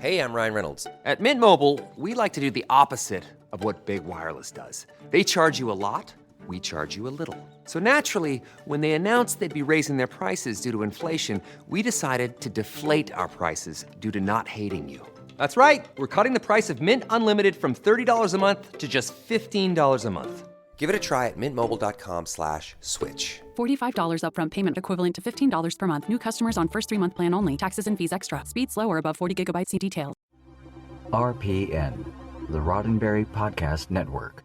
Hey, I'm Ryan Reynolds. At Mint Mobile, we like to do the opposite of what Big Wireless does. They charge you a lot, we charge you a little. So naturally, when they announced they'd be raising their prices due to inflation, we decided to deflate our prices due to not hating you. That's right. We're cutting the price of Mint Unlimited from $30 a month to just $15 a month. Give it a try at mintmobile.com/switch. $45 upfront payment equivalent to $15 per month. New customers on first 3-month plan only. Taxes and fees extra. Speed slower above 40 gigabytes. See details. RPN, the Roddenberry Podcast Network.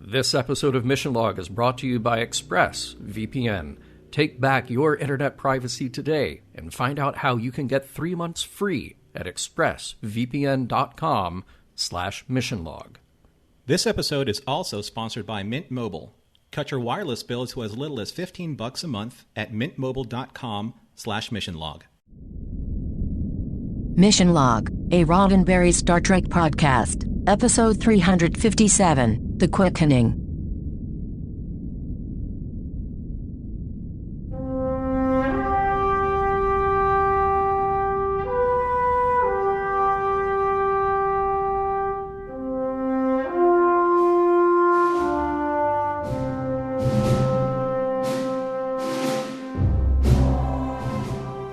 This episode of Mission Log is brought to you by ExpressVPN. Take back your internet privacy today and find out how you can get 3 months free at expressvpn.com/missionlog. This episode is also sponsored by Mint Mobile. Cut your wireless bill to as little as $15 a month at mintmobile.com/missionlog. Mission Log, a Roddenberry Star Trek podcast, episode 357, The Quickening.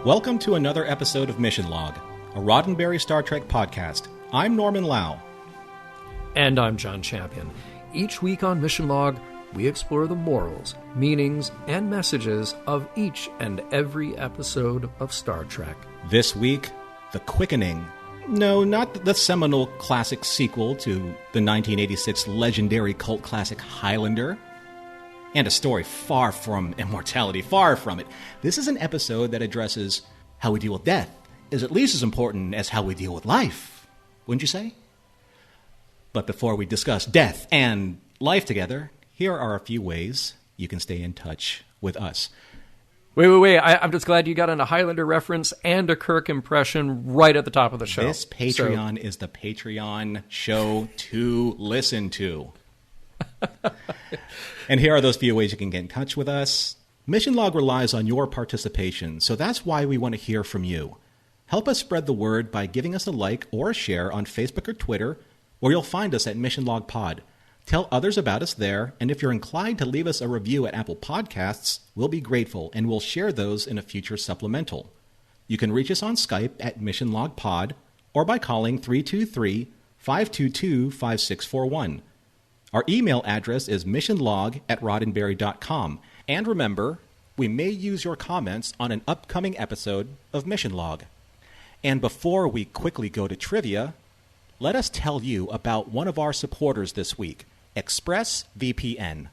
Welcome to another episode of Mission Log, a Roddenberry Star Trek podcast. I'm Norman Lau. And I'm John Champion. Each week on Mission Log, we explore the morals, meanings, and messages of each and every episode of Star Trek. This week, The Quickening. No, not the seminal classic sequel to the 1986 legendary cult classic Highlander. And a story far from immortality, far from it. This is an episode that addresses how we deal with death is at least as important as how we deal with life, wouldn't you say? But before we discuss death and life together, here are a few ways you can stay in touch with us. Wait. I'm just glad you got in a Highlander reference and a Kirk impression right at the top of the show. This Patreon is the Patreon show to listen to. And here are those few ways you can get in touch with us. Mission Log relies on your participation, so that's why we want to hear from you. Help us spread the word by giving us a like or a share on Facebook or Twitter, or you'll find us at Mission Log Pod. Tell others about us there, and if you're inclined to leave us a review at Apple Podcasts, we'll be grateful, and we'll share those in a future supplemental. You can reach us on Skype at Mission Log Pod, or by calling 323-522-5641. Our email address is missionlog@roddenberry.com. And remember, we may use your comments on an upcoming episode of Mission Log. And before we quickly go to trivia, let us tell you about one of our supporters this week, ExpressVPN.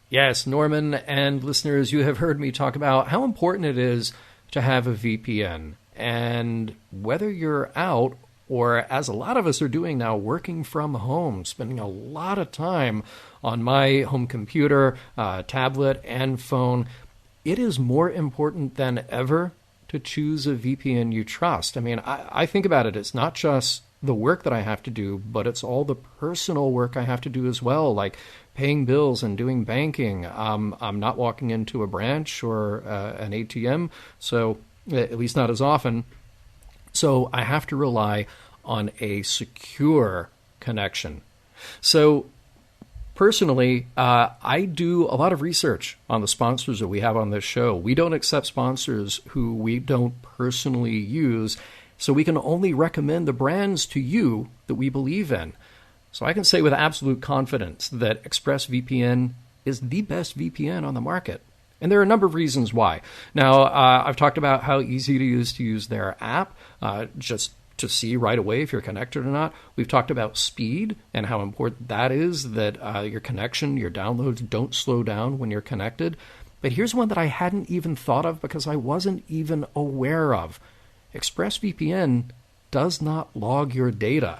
Yes, Norman and listeners, you have heard me talk about how important it is to have a VPN. And whether you're out or, as a lot of us are doing now, working from home, spending a lot of time on my home computer, tablet, and phone, it is more important than ever to choose a VPN you trust. I mean, I think about it. It's not just the work that I have to do, but it's all the personal work I have to do as well, like paying bills and doing banking. I'm not walking into a branch or an ATM, so at least not as often. So I have to rely on a secure connection. So personally, I do a lot of research on the sponsors that we have on this show. We don't accept sponsors who we don't personally use, so we can only recommend the brands to you that we believe in. So I can say with absolute confidence that ExpressVPN is the best VPN on the market. And there are a number of reasons why. Now, I've talked about how easy it is to use their app, just to see right away if you're connected or not. We've talked about speed and how important that is, that your connection, your downloads don't slow down when you're connected. But here's one that I hadn't even thought of because I wasn't even aware of. ExpressVPN does not log your data.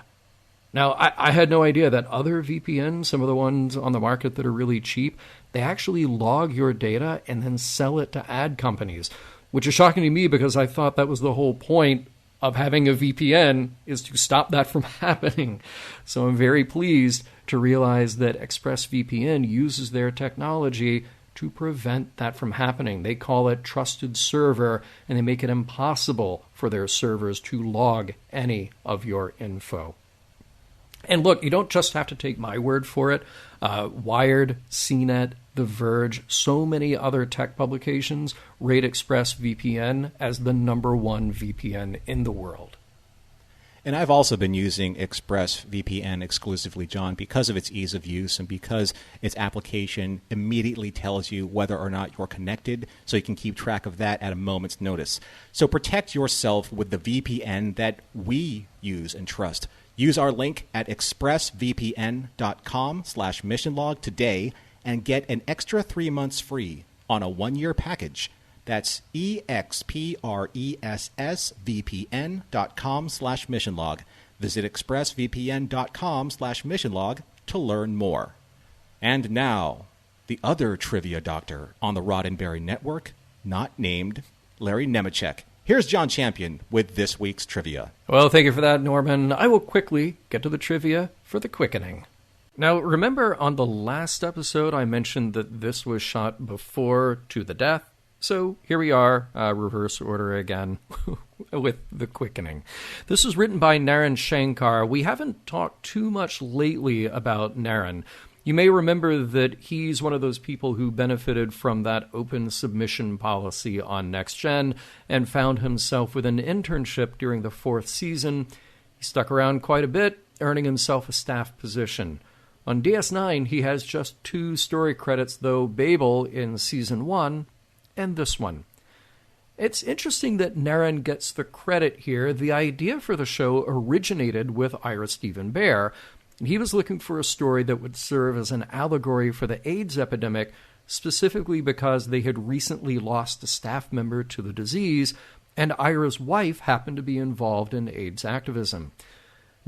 Now, I had no idea that other VPNs, some of the ones on the market that are really cheap, they actually log your data and then sell it to ad companies, which is shocking to me because I thought that was the whole point of having a VPN, is to stop that from happening. So I'm very pleased to realize that ExpressVPN uses their technology to prevent that from happening. They call it trusted server, and they make it impossible for their servers to log any of your info. And look, you don't just have to take my word for it. Wired, CNET, The Verge, so many other tech publications rate ExpressVPN as the #1 VPN in the world. And I've also been using ExpressVPN exclusively, John, because of its ease of use and because its application immediately tells you whether or not you're connected, so you can keep track of that at a moment's notice. So protect yourself with the VPN that we use and trust. Use our link at expressvpn.com/missionlog today and get an extra 3 months free on a 1-year package. That's expressvpn.com/missionlog. Visit expressvpn.com/missionlog to learn more. And now, the other trivia doctor on the Roddenberry Network, not named Larry Nemeczek. Here's John Champion with this week's trivia. Well, thank you for that, Norman. I will quickly get to the trivia for The Quickening. Now, remember on the last episode I mentioned that this was shot before To the Death? So here we are, reverse order again, with The Quickening. This was written by Naren Shankar. We haven't talked too much lately about Naren. You may remember that he's one of those people who benefited from that open submission policy on Next Gen and found himself with an internship during the 4th season. He stuck around quite a bit, earning himself a staff position. On DS9, he has just 2 story credits, though, Babel in Season 1 and this one. It's interesting that Naren gets the credit here. The idea for the show originated with Ira Steven Behr. He was looking for a story that would serve as an allegory for the AIDS epidemic, specifically because they had recently lost a staff member to the disease, and Ira's wife happened to be involved in AIDS activism.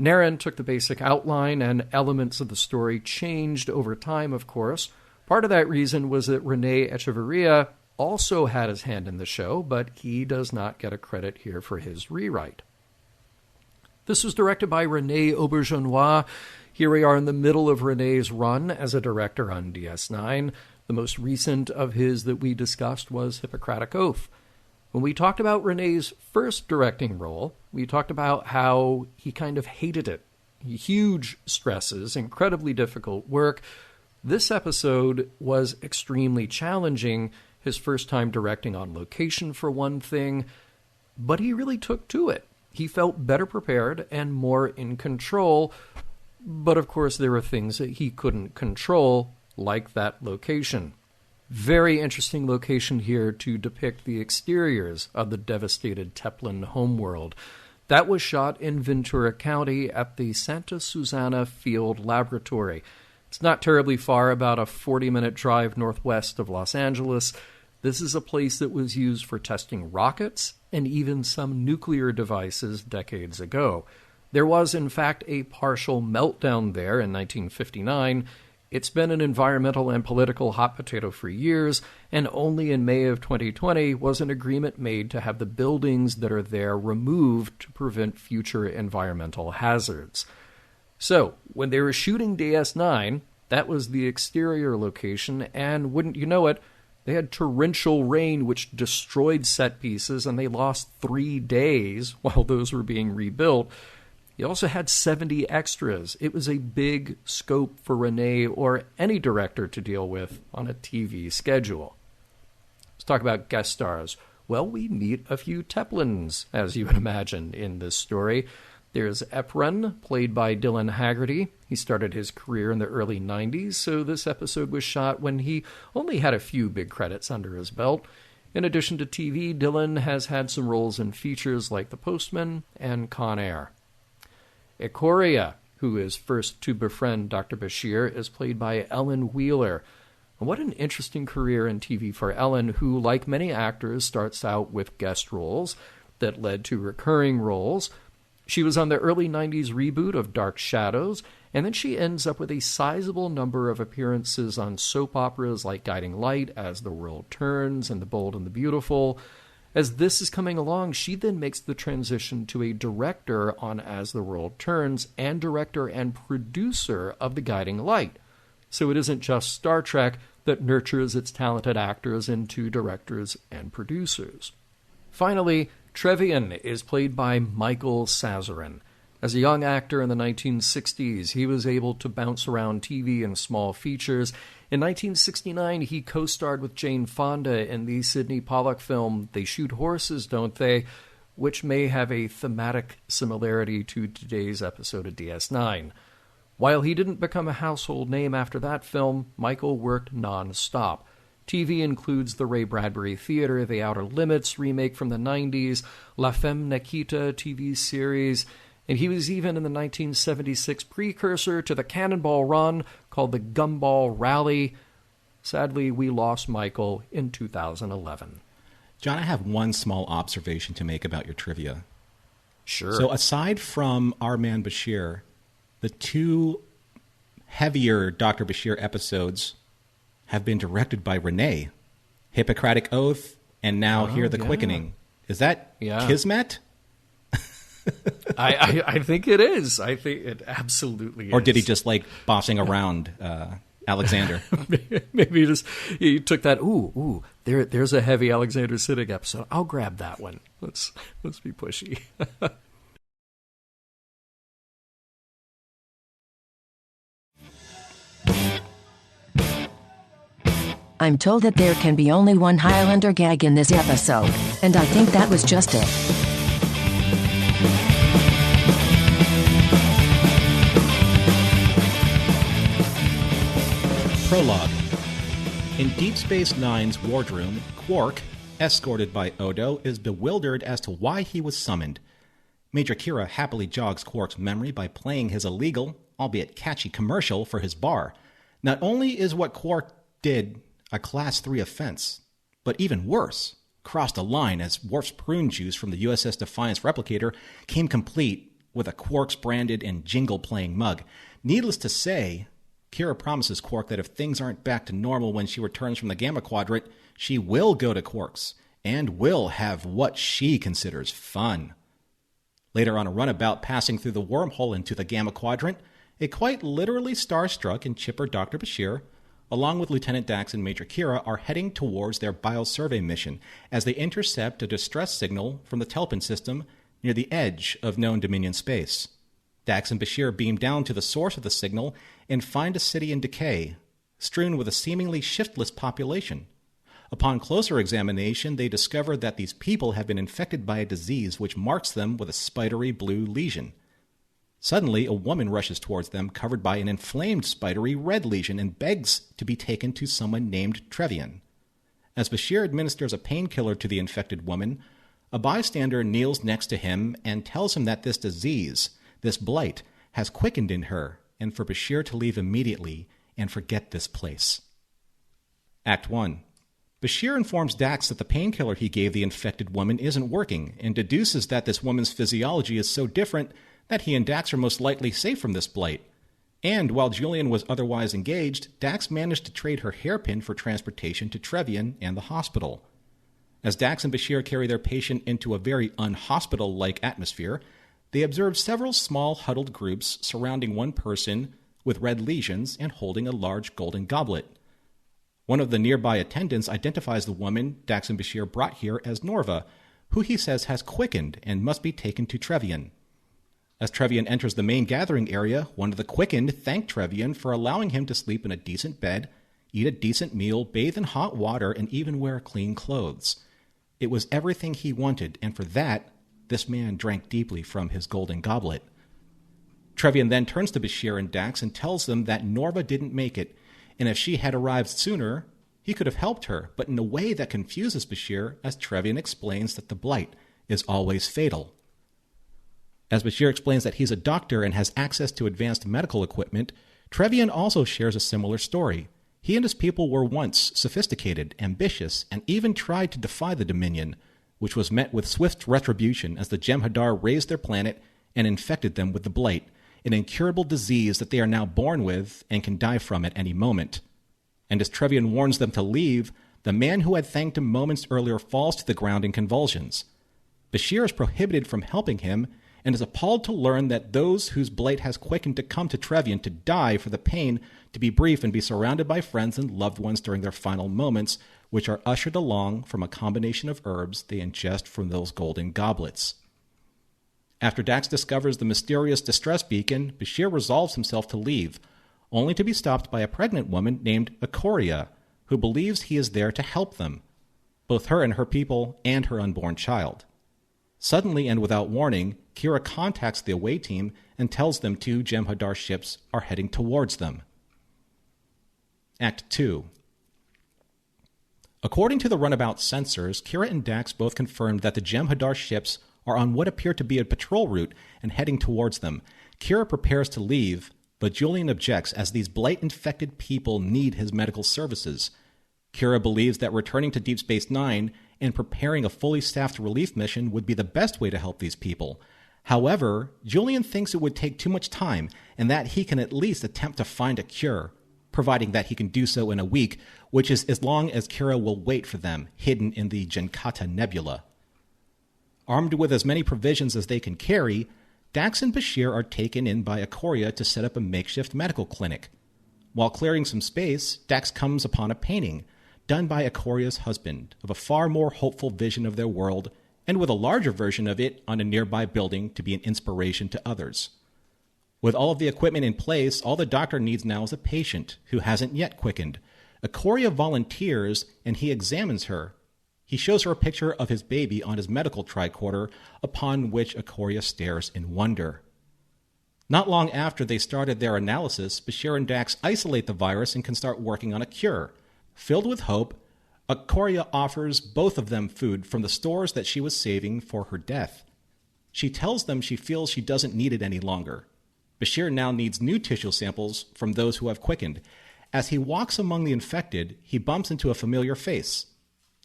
Naren took the basic outline, and elements of the story changed over time, of course. Part of that reason was that Rene Echeverria also had his hand in the show, but he does not get a credit here for his rewrite. This was directed by René Auberjonois. Here we are in the middle of René's run as a director on DS9. The most recent of his that we discussed was Hippocratic Oath. When we talked about René's first directing role, we talked about how he kind of hated it. Huge stresses, incredibly difficult work. This episode was extremely challenging, his first time directing on location for one thing, but he really took to it. He felt better prepared and more in control, but of course there were things that he couldn't control, like that location. Very interesting location here to depict the exteriors of the devastated Teplin homeworld. That was shot in Ventura County at the Santa Susana Field Laboratory. It's not terribly far, about a 40-minute drive northwest of Los Angeles. This is a place that was used for testing rockets and even some nuclear devices decades ago. There was, in fact, a partial meltdown there in 1959. It's been an environmental and political hot potato for years, and only in May of 2020 was an agreement made to have the buildings that are there removed to prevent future environmental hazards. So, when they were shooting DS9, that was the exterior location, and wouldn't you know it, they had torrential rain which destroyed set pieces, and they lost 3 days while those were being rebuilt. He also had 70 extras. It was a big scope for René or any director to deal with on a TV schedule. Let's talk about guest stars. Well, we meet a few Teplins, as you would imagine, in this story. There's Epron, played by Dylan Haggerty. He started his career in the early 90s, so this episode was shot when he only had a few big credits under his belt. In addition to TV, Dylan has had some roles in features like The Postman and Con Air. Ikoria, who is first to befriend Dr. Bashir, is played by Ellen Wheeler. And what an interesting career in TV for Ellen, who, like many actors, starts out with guest roles that led to recurring roles. She was on the early 90s reboot of Dark Shadows, and then she ends up with a sizable number of appearances on soap operas like Guiding Light, As the World Turns, and The Bold and the Beautiful. As this is coming along, she then makes the transition to a director on As the World Turns, and director and producer of The Guiding Light. So it isn't just Star Trek that nurtures its talented actors into directors and producers. Finally, Trevian is played by Michael Sazarin. As a young actor in the 1960s, he was able to bounce around TV in small features. In 1969, he co-starred with Jane Fonda in the Sidney Pollack film They Shoot Horses, Don't They?, which may have a thematic similarity to today's episode of DS9. While he didn't become a household name after that film, Michael worked non-stop. TV includes the Ray Bradbury Theater, The Outer Limits remake from the 90s, La Femme Nikita TV series, and he was even in the 1976 precursor to the Cannonball Run called the Gumball Rally. Sadly, we lost Michael in 2011. John, I have one small observation to make about your trivia. Sure. So aside from Our Man Bashir, the two heavier Dr. Bashir episodes have been directed by Renee. Hippocratic Oath, and now here The Quickening. Is that Kismet? I think it is. I think it absolutely is. Or did he just like bossing around Alexander? Maybe he took that. There's a heavy Alexander Siddig episode. I'll grab that one. Let's be pushy. I'm told that there can be only one Highlander gag in this episode, and I think that was just it. Prologue. In Deep Space Nine's wardroom, Quark, escorted by Odo, is bewildered as to why he was summoned. Major Kira happily jogs Quark's memory by playing his illegal, albeit catchy commercial for his bar. Not only is what Quark did a Class 3 offense, but even worse, crossed a line as Worf's prune juice from the USS Defiance replicator came complete with a Quark's branded and jingle-playing mug. Needless to say, Kira promises Quark that if things aren't back to normal when she returns from the Gamma Quadrant, she will go to Quark's and will have what she considers fun. Later on a runabout passing through the wormhole into the Gamma Quadrant, a quite literally starstruck and chipper Dr. Bashir, along with Lieutenant Dax and Major Kira, are heading towards their biosurvey mission as they intercept a distress signal from the Telpin system near the edge of known Dominion space. Dax and Bashir beam down to the source of the signal and find a city in decay, strewn with a seemingly shiftless population. Upon closer examination, they discover that these people have been infected by a disease which marks them with a spidery blue lesion. Suddenly, a woman rushes towards them, covered by an inflamed spidery red lesion, and begs to be taken to someone named Trevian. As Bashir administers a painkiller to the infected woman, a bystander kneels next to him and tells him that this disease, this blight, has quickened in her, and for Bashir to leave immediately and forget this place. Act 1. Bashir informs Dax that the painkiller he gave the infected woman isn't working, and deduces that this woman's physiology is so different that he and Dax are most likely safe from this blight. And while Julian was otherwise engaged, Dax managed to trade her hairpin for transportation to Trevian and the hospital. As Dax and Bashir carry their patient into a very unhospital-like atmosphere, they observe several small huddled groups surrounding one person with red lesions and holding a large golden goblet. One of the nearby attendants identifies the woman Dax and Bashir brought here as Norva, who he says has quickened and must be taken to Trevian. As Trevian enters the main gathering area, one of the quickened thanked Trevian for allowing him to sleep in a decent bed, eat a decent meal, bathe in hot water, and even wear clean clothes. It was everything he wanted, and for that, this man drank deeply from his golden goblet. Trevian then turns to Bashir and Dax and tells them that Norva didn't make it, and if she had arrived sooner, he could have helped her, but in a way that confuses Bashir as Trevian explains that the blight is always fatal. As Bashir explains that he's a doctor and has access to advanced medical equipment, Trevian also shares a similar story. He and his people were once sophisticated, ambitious, and even tried to defy the Dominion, which was met with swift retribution as the Jem'Hadar raised their planet and infected them with the blight, an incurable disease that they are now born with and can die from at any moment. And as Trevian warns them to leave, the man who had thanked him moments earlier falls to the ground in convulsions. Bashir is prohibited from helping him, and is appalled to learn that those whose blight has quickened to come to Trevian to die for the pain to be brief and be surrounded by friends and loved ones during their final moments, which are ushered along from a combination of herbs they ingest from those golden goblets. After Dax discovers the mysterious distress beacon, Bashir resolves himself to leave, only to be stopped by a pregnant woman named Ikoria, who believes he is there to help them, both her and her people and her unborn child. Suddenly and without warning, Kira contacts the away team and tells them 2 Jem'Hadar ships are heading towards them. Act 2. According to the runabout sensors, Kira and Dax both confirmed that the Jem'Hadar ships are on what appear to be a patrol route and heading towards them. Kira prepares to leave, but Julian objects as these blight-infected people need his medical services. Kira believes that returning to Deep Space Nine and preparing a fully staffed relief mission would be the best way to help these people. However, Julian thinks it would take too much time and that he can at least attempt to find a cure, providing that he can do so in a week, which is as long as Kira will wait for them, hidden in the Genkata Nebula. Armed with as many provisions as they can carry, Dax and Bashir are taken in by Ikoria to set up a makeshift medical clinic. While clearing some space, Dax comes upon a painting, done by Ikoria's husband, of a far more hopeful vision of their world, and with a larger version of it on a nearby building to be an inspiration to others. With all of the equipment in place, all the doctor needs now is a patient who hasn't yet quickened. Ikoria volunteers, and he examines her. He shows her a picture of his baby on his medical tricorder, upon which Ikoria stares in wonder. Not long after they started their analysis, Bashir and Dax isolate the virus and can start working on a cure. Filled with hope, Ikoria offers both of them food from the stores that she was saving for her death. She tells them she feels she doesn't need it any longer. Bashir now needs new tissue samples from those who have quickened. As he walks among the infected, he bumps into a familiar face.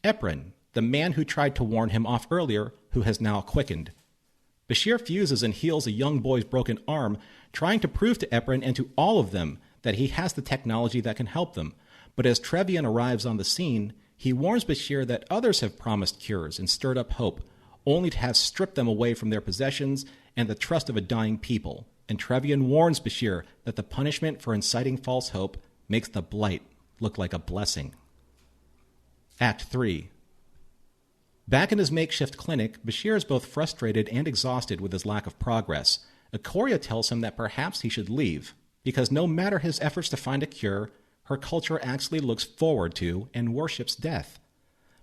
Eprin, the man who tried to warn him off earlier, who has now quickened. Bashir fuses and heals a young boy's broken arm, trying to prove to Eprin and to all of them that he has the technology that can help them. But as Trevian arrives on the scene, he warns Bashir that others have promised cures and stirred up hope, only to have stripped them away from their possessions and the trust of a dying people. And Trevian warns Bashir that the punishment for inciting false hope makes the blight look like a blessing. Act 3. Back in his makeshift clinic, Bashir is both frustrated and exhausted with his lack of progress. Ikoria tells him that perhaps he should leave, because no matter his efforts to find a cure, her culture actually looks forward to and worships death.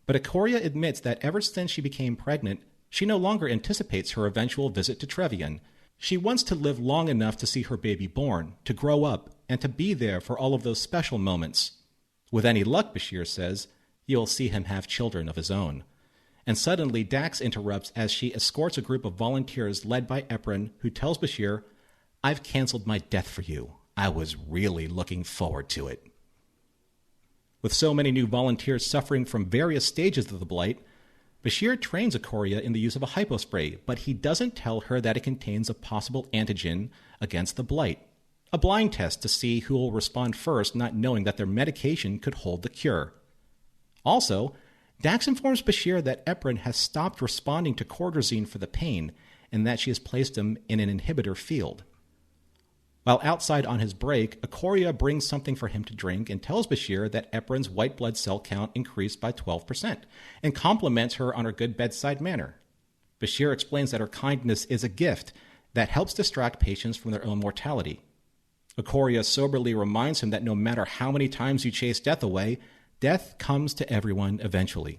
But Ikoria admits that ever since she became pregnant, she no longer anticipates her eventual visit to Trevian. She wants to live long enough to see her baby born, to grow up, and to be there for all of those special moments. With any luck, Bashir says, you'll see him have children of his own. And suddenly Dax interrupts as she escorts a group of volunteers led by Eprin, who tells Bashir, I've canceled my death for you. I was really looking forward to it. With so many new volunteers suffering from various stages of the blight, Bashir trains Ikoria in the use of a hypospray, but he doesn't tell her that it contains a possible antigen against the blight. A blind test to see who will respond first, not knowing that their medication could hold the cure. Also, Dax informs Bashir that Eprin has stopped responding to cordrazine for the pain, and that she has placed him in an inhibitor field. While outside on his break, Ikoria brings something for him to drink and tells Bashir that Eprin's white blood cell count increased by 12%, and compliments her on her good bedside manner. Bashir explains that her kindness is a gift that helps distract patients from their own mortality. Ikoria soberly reminds him that no matter how many times you chase death away, death comes to everyone eventually.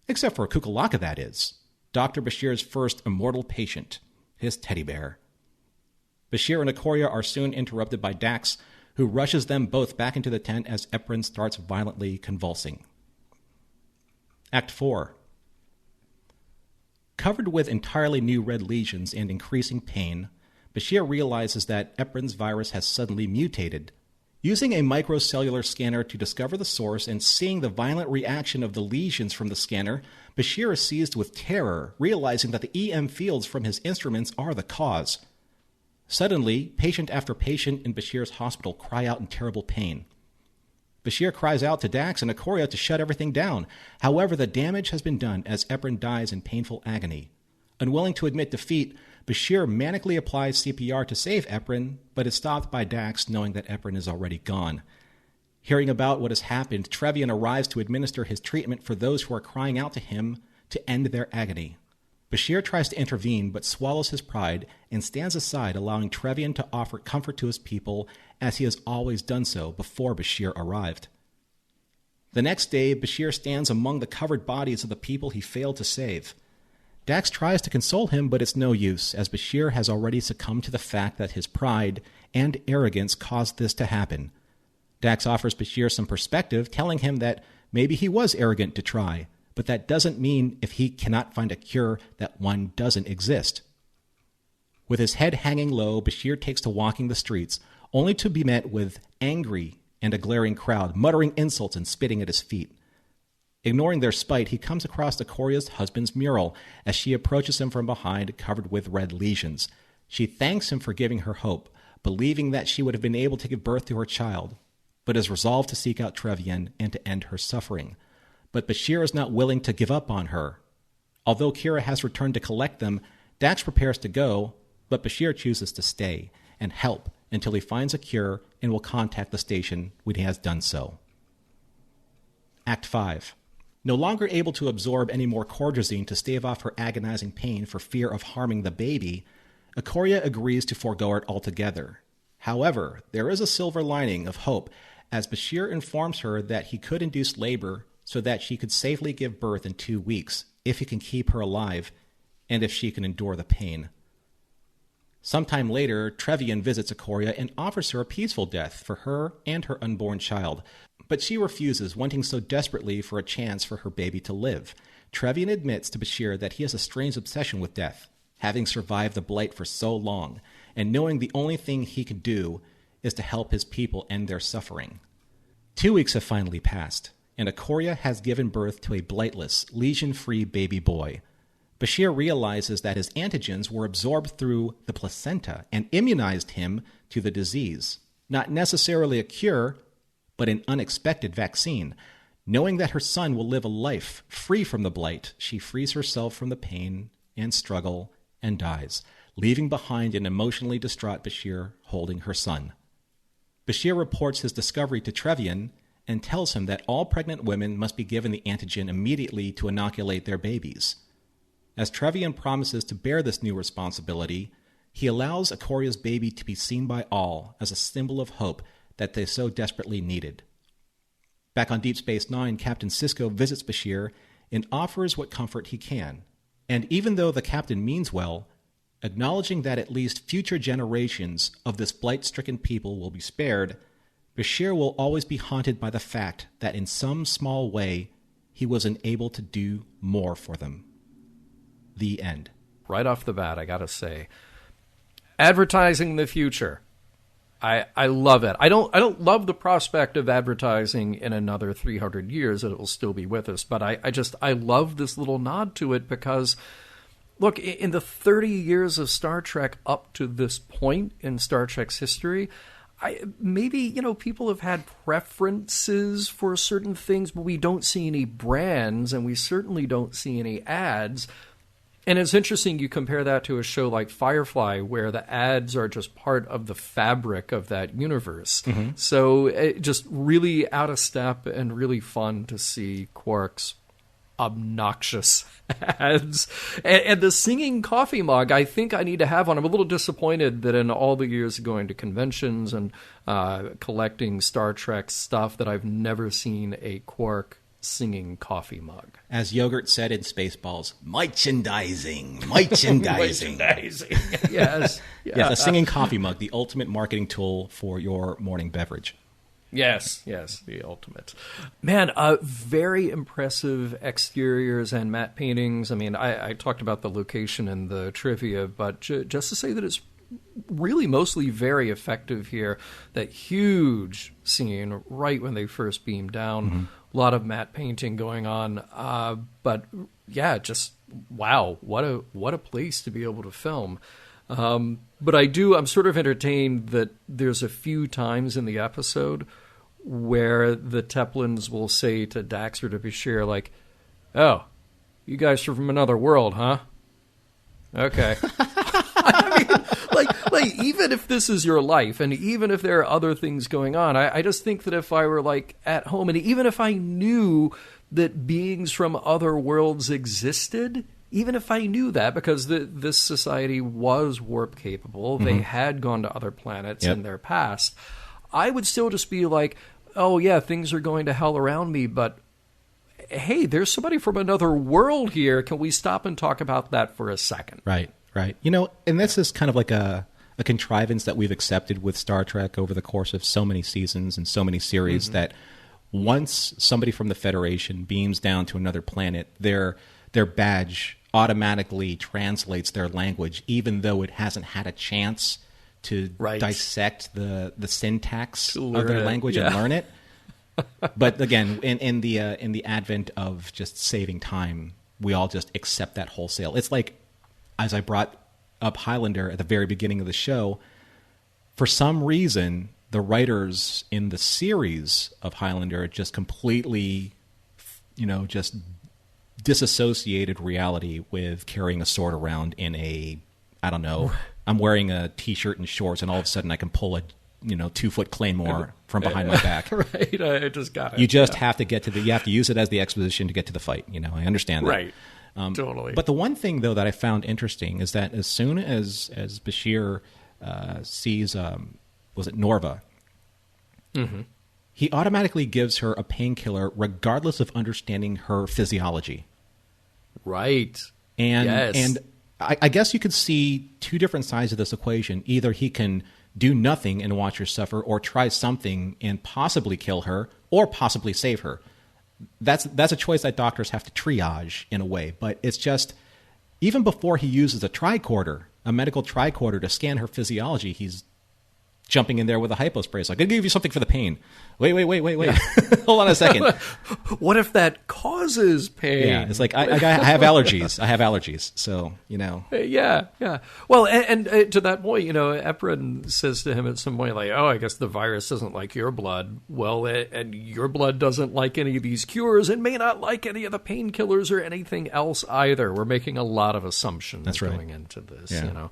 Except for Kukulaka, that is. Dr. Bashir's first immortal patient, his teddy bear. Bashir and Ikoria are soon interrupted by Dax, who rushes them both back into the tent as Eprin starts violently convulsing. Act 4. Covered with entirely new red lesions and increasing pain, Bashir realizes that Eprin's virus has suddenly mutated. Using a microcellular scanner to discover the source and seeing the violent reaction of the lesions from the scanner, Bashir is seized with terror, realizing that the EM fields from his instruments are the cause. Suddenly, patient after patient in Bashir's hospital cry out in terrible pain. Bashir cries out to Dax and Ikoria to shut everything down. However, the damage has been done as Eprin dies in painful agony. Unwilling to admit defeat, Bashir manically applies CPR to save Eprin, but is stopped by Dax knowing that Eprin is already gone. Hearing about what has happened, Trevian arrives to administer his treatment for those who are crying out to him to end their agony. Bashir tries to intervene but swallows his pride and stands aside, allowing Trevian to offer comfort to his people as he has always done so before Bashir arrived. The next day, Bashir stands among the covered bodies of the people he failed to save. Dax tries to console him, but it's no use, as Bashir has already succumbed to the fact that his pride and arrogance caused this to happen. Dax offers Bashir some perspective, telling him that maybe he was arrogant to try, but that doesn't mean if he cannot find a cure that one doesn't exist. With his head hanging low, Bashir takes to walking the streets, only to be met with angry and a glaring crowd, muttering insults and spitting at his feet. Ignoring their spite, he comes across Ikoria's husband's mural as she approaches him from behind, covered with red lesions. She thanks him for giving her hope, believing that she would have been able to give birth to her child, but is resolved to seek out Trevian and to end her suffering. But Bashir is not willing to give up on her. Although Kira has returned to collect them, Dax prepares to go, but Bashir chooses to stay and help until he finds a cure and will contact the station when he has done so. Act 5. No longer able to absorb any more cordrazine to stave off her agonizing pain for fear of harming the baby, Ikoria agrees to forego it altogether. However, there is a silver lining of hope as Bashir informs her that he could induce labor so that she could safely give birth in 2 weeks if he can keep her alive and if she can endure the pain. Sometime later, Trevian visits Ikoria and offers her a peaceful death for her and her unborn child, but she refuses, wanting so desperately for a chance for her baby to live. Trevian admits to Bashir that he has a strange obsession with death, having survived the blight for so long, and knowing the only thing he can do is to help his people end their suffering. 2 weeks have finally passed, and Ikoria has given birth to a blightless, lesion-free baby boy. Bashir realizes that his antigens were absorbed through the placenta and immunized him to the disease. Not necessarily a cure, but an unexpected vaccine. Knowing that her son will live a life free from the blight, she frees herself from the pain and struggle and dies, leaving behind an emotionally distraught Bashir holding her son. Bashir reports his discovery to Trevian and tells him that all pregnant women must be given the antigen immediately to inoculate their babies. As Trevian promises to bear this new responsibility, he allows Ikoria's baby to be seen by all as a symbol of hope that they so desperately needed. Back on Deep Space Nine, Captain Sisko visits Bashir and offers what comfort he can. And even though the captain means well, acknowledging that at least future generations of this blight-stricken people will be spared, Bashir will always be haunted by the fact that in some small way he was unable to do more for them. The end. Right off the bat, I gotta say, advertising the future. I love it. I don't love the prospect of advertising in another 300 years that it will still be with us, but I love this little nod to it because, look, in the 30 years of Star Trek up to this point in Star Trek's history, maybe people have had preferences for certain things, but we don't see any brands, and we certainly don't see any ads. And it's interesting you compare that to a show like Firefly, where the ads are just part of the fabric of that universe. Mm-hmm. So just really out of step and really fun to see Quark's obnoxious ads. And the singing coffee mug, I think I need to have one. I'm a little disappointed that in all the years of going to conventions and collecting Star Trek stuff that I've never seen a Quark singing coffee mug. As Yogurt said in Spaceballs, merchandising. Merchandising. Yes. Yeah, the singing coffee mug, the ultimate marketing tool for your morning beverage. Yes, the ultimate. Man, very impressive exteriors and matte paintings. I mean, I talked about the location and the trivia, but just to say that it's really mostly very effective here. That huge scene right when they first beam down. Mm-hmm. A lot of matte painting going on, but yeah, just wow, what a place to be able to film. But I'm sort of entertained that there's a few times in the episode where the Teplins will say to Dax or to Bashir, like, "Oh, you guys are from another world, huh? Okay." like even if this is your life, and even if there are other things going on, I just think that if I were like at home, and even if I knew that beings from other worlds existed, even if I knew that, because this society was warp capable, they had gone to other planets in their past, I would still just be like, oh yeah, things are going to hell around me, but hey, there's somebody from another world here. Can we stop and talk about that for a second? Right. You know, and this is kind of like a contrivance that we've accepted with Star Trek over the course of so many seasons and so many series that once somebody from the Federation beams down to another planet, their badge automatically translates their language, even though it hasn't had a chance to dissect the syntax of their language and learn it. But again, in the advent of just saving time, we all just accept that wholesale. It's like, as I brought up Highlander at the very beginning of the show, for some reason, the writers in the series of Highlander just completely, just disassociated reality with carrying a sword around in a, I don't know, I'm wearing a t-shirt and shorts, and all of a sudden I can pull a 2-foot claymore from behind my back. Right, I just got it. You just have to get to you have to use it as the exposition to get to the fight. I understand that. Right. Totally. But the one thing, though, that I found interesting is that as soon as Bashir sees, was it Norva? He automatically gives her a painkiller regardless of understanding her physiology. Right. And I guess you could see two different sides of this equation. Either he can do nothing and watch her suffer, or try something and possibly kill her, or possibly save her. That's a choice that doctors have to triage in a way. But it's just, even before he uses a medical tricorder to scan her physiology, he's jumping in there with a hypo spray. It's like, I'll give you something for the pain. Wait. Hold on a second. What if that causes pain? Yeah, it's like, I have allergies. So, Yeah. Well, and to that point, Eprin says to him at some point, like, oh, I guess the virus doesn't like your blood. Well, and your blood doesn't like any of these cures, and may not like any of the painkillers or anything else either. We're making a lot of assumptions going into this, Yeah.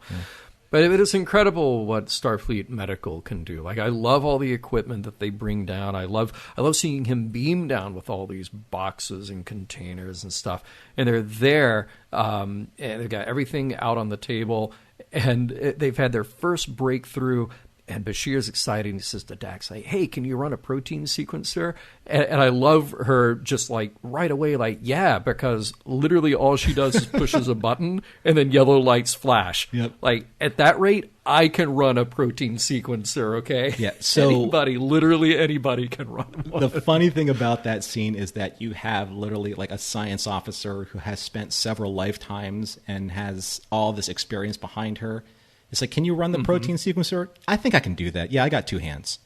But it is incredible what Starfleet Medical can do. Like, I love all the equipment that they bring down. I love seeing him beam down with all these boxes and containers and stuff. And they're there, and they've got everything out on the table. And they've had their first breakthrough. And Bashir's excited. He says to Dax, like, hey, can you run a protein sequencer? And I love her just like right away, like, yeah, because literally all she does is pushes a button and then yellow lights flash. Yep. Like, at that rate, I can run a protein sequencer, okay? Yeah, so literally anybody can run one. The funny thing about that scene is that you have literally like a science officer who has spent several lifetimes and has all this experience behind her. It's like, can you run the protein sequencer? I think I can do that. Yeah, I got 2 hands.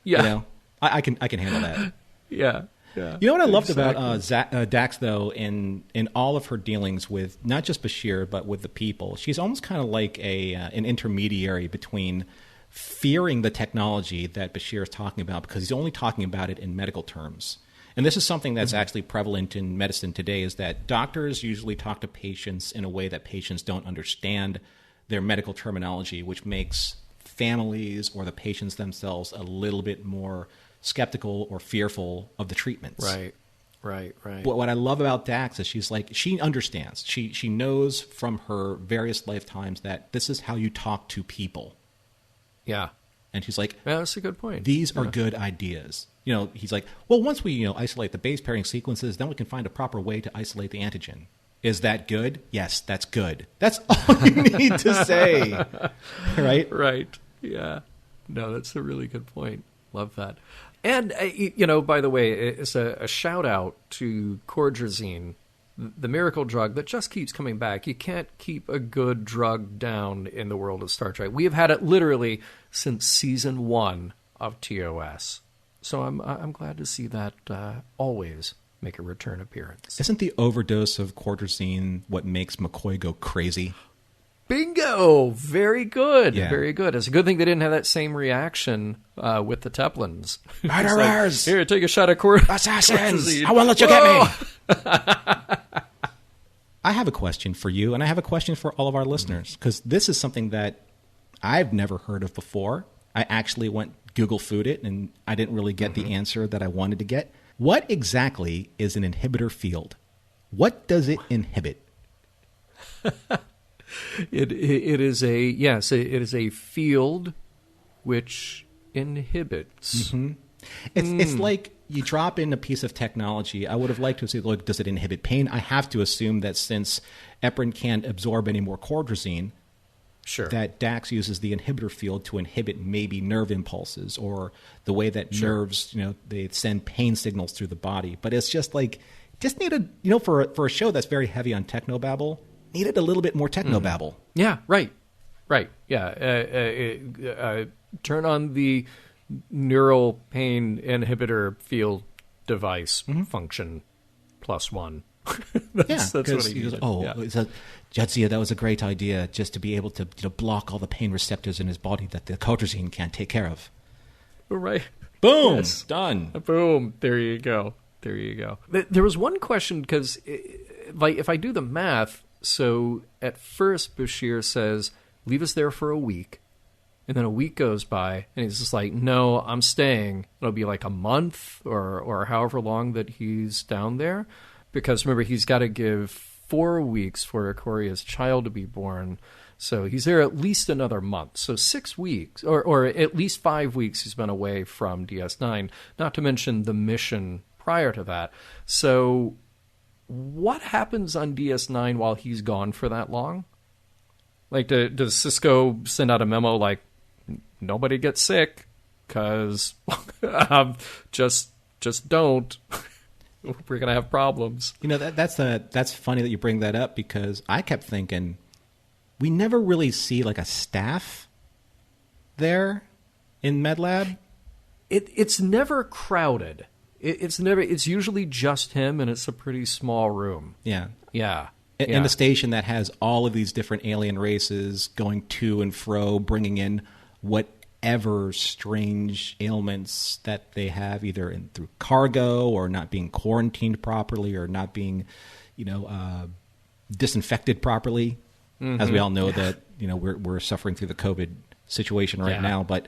Yeah. I can handle that. Yeah. You know what I loved about Dax, though, in all of her dealings with not just Bashir, but with the people, she's almost kind of like an intermediary between fearing the technology that Bashir is talking about, because he's only talking about it in medical terms. And this is something that's actually prevalent in medicine today, is that doctors usually talk to patients in a way that patients don't understand their medical terminology, which makes families or the patients themselves a little bit more skeptical or fearful of the treatments. Right. But what I love about Dax is she understands. She knows from her various lifetimes that this is how you talk to people. Yeah. And she's like, yeah, that's a good point. These are good ideas. He's like, well, once we isolate the base pairing sequences, then we can find a proper way to isolate the antigen. Is that good? Yes, that's good. That's all you need to say. Right? Right. Yeah. No, that's a really good point. Love that. And, by the way, it's a shout out to Cordrazine, the miracle drug that just keeps coming back. You can't keep a good drug down in the world of Star Trek. We have had it literally since season 1 of TOS. So I'm glad to see that always make a return appearance. Isn't the overdose of Cordrazine what makes McCoy go crazy? Bingo! Very good. Yeah. Very good. It's a good thing they didn't have that same reaction with the Teplins. Murderers! Like, here, take a shot of Assassins! I won't let you get me! I have a question for you, and I have a question for all of our listeners, because this is something that I've never heard of before. I actually Google food it, and I didn't really get the answer that I wanted to get. What exactly is an inhibitor field? What does it inhibit? It is a field which inhibits. Mm-hmm. It's like you drop in a piece of technology. I would have liked to say, look, does it inhibit pain? I have to assume that since Eprin can't absorb any more cordrazine, sure, that Dax uses the inhibitor field to inhibit maybe nerve impulses or the way that nerves, they send pain signals through the body. But it's just like, just needed, for a show that's very heavy on technobabble, needed a little bit more technobabble. Yeah, right. Yeah, turn on the neural pain inhibitor field device function +1. That's what he goes, did. Jadzia, that was a great idea, just to be able to block all the pain receptors in his body that the codrazine can't take care of. Right. Boom. Yes. Done. Boom. There you go. There was one question, because if I do the math, so at first Bashir says, leave us there for a week. And then a week goes by, and he's just like, no, I'm staying. It'll be like a month or however long that he's down there. Because remember, he's got to give 4 weeks for Ikoria's child to be born. So he's there at least another month. So 6 weeks, or at least 5 weeks he's been away from DS9, not to mention the mission prior to that. So what happens on DS9 while he's gone for that long? Like, does Cisco send out a memo like, nobody gets sick, because just don't. We're going to have problems. That's funny that you bring that up, because I kept thinking we never really see like a staff there in MedLab. It's never crowded. It's usually just him, and it's a pretty small room. Yeah. Yeah. In the station that has all of these different alien races going to and fro, bringing in whatever strange ailments that they have, either through cargo or not being quarantined properly or not being, disinfected properly. Mm-hmm. As we all know that, we're suffering through the COVID situation right now. But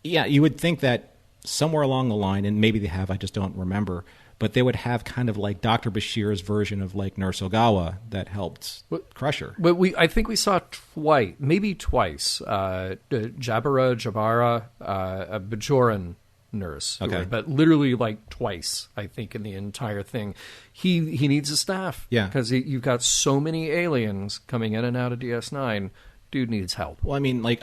yeah, you would think that somewhere along the line, and maybe they have, I just don't remember, but they would have kind of like Dr. Bashir's version of like Nurse Ogawa that helped Crusher. But I think we saw maybe twice, Jabara, a Bajoran nurse. Okay. But literally like twice, I think, in the entire thing. He needs a staff. Yeah. Because you've got so many aliens coming in and out of DS9. Dude needs help. Well, I mean, like,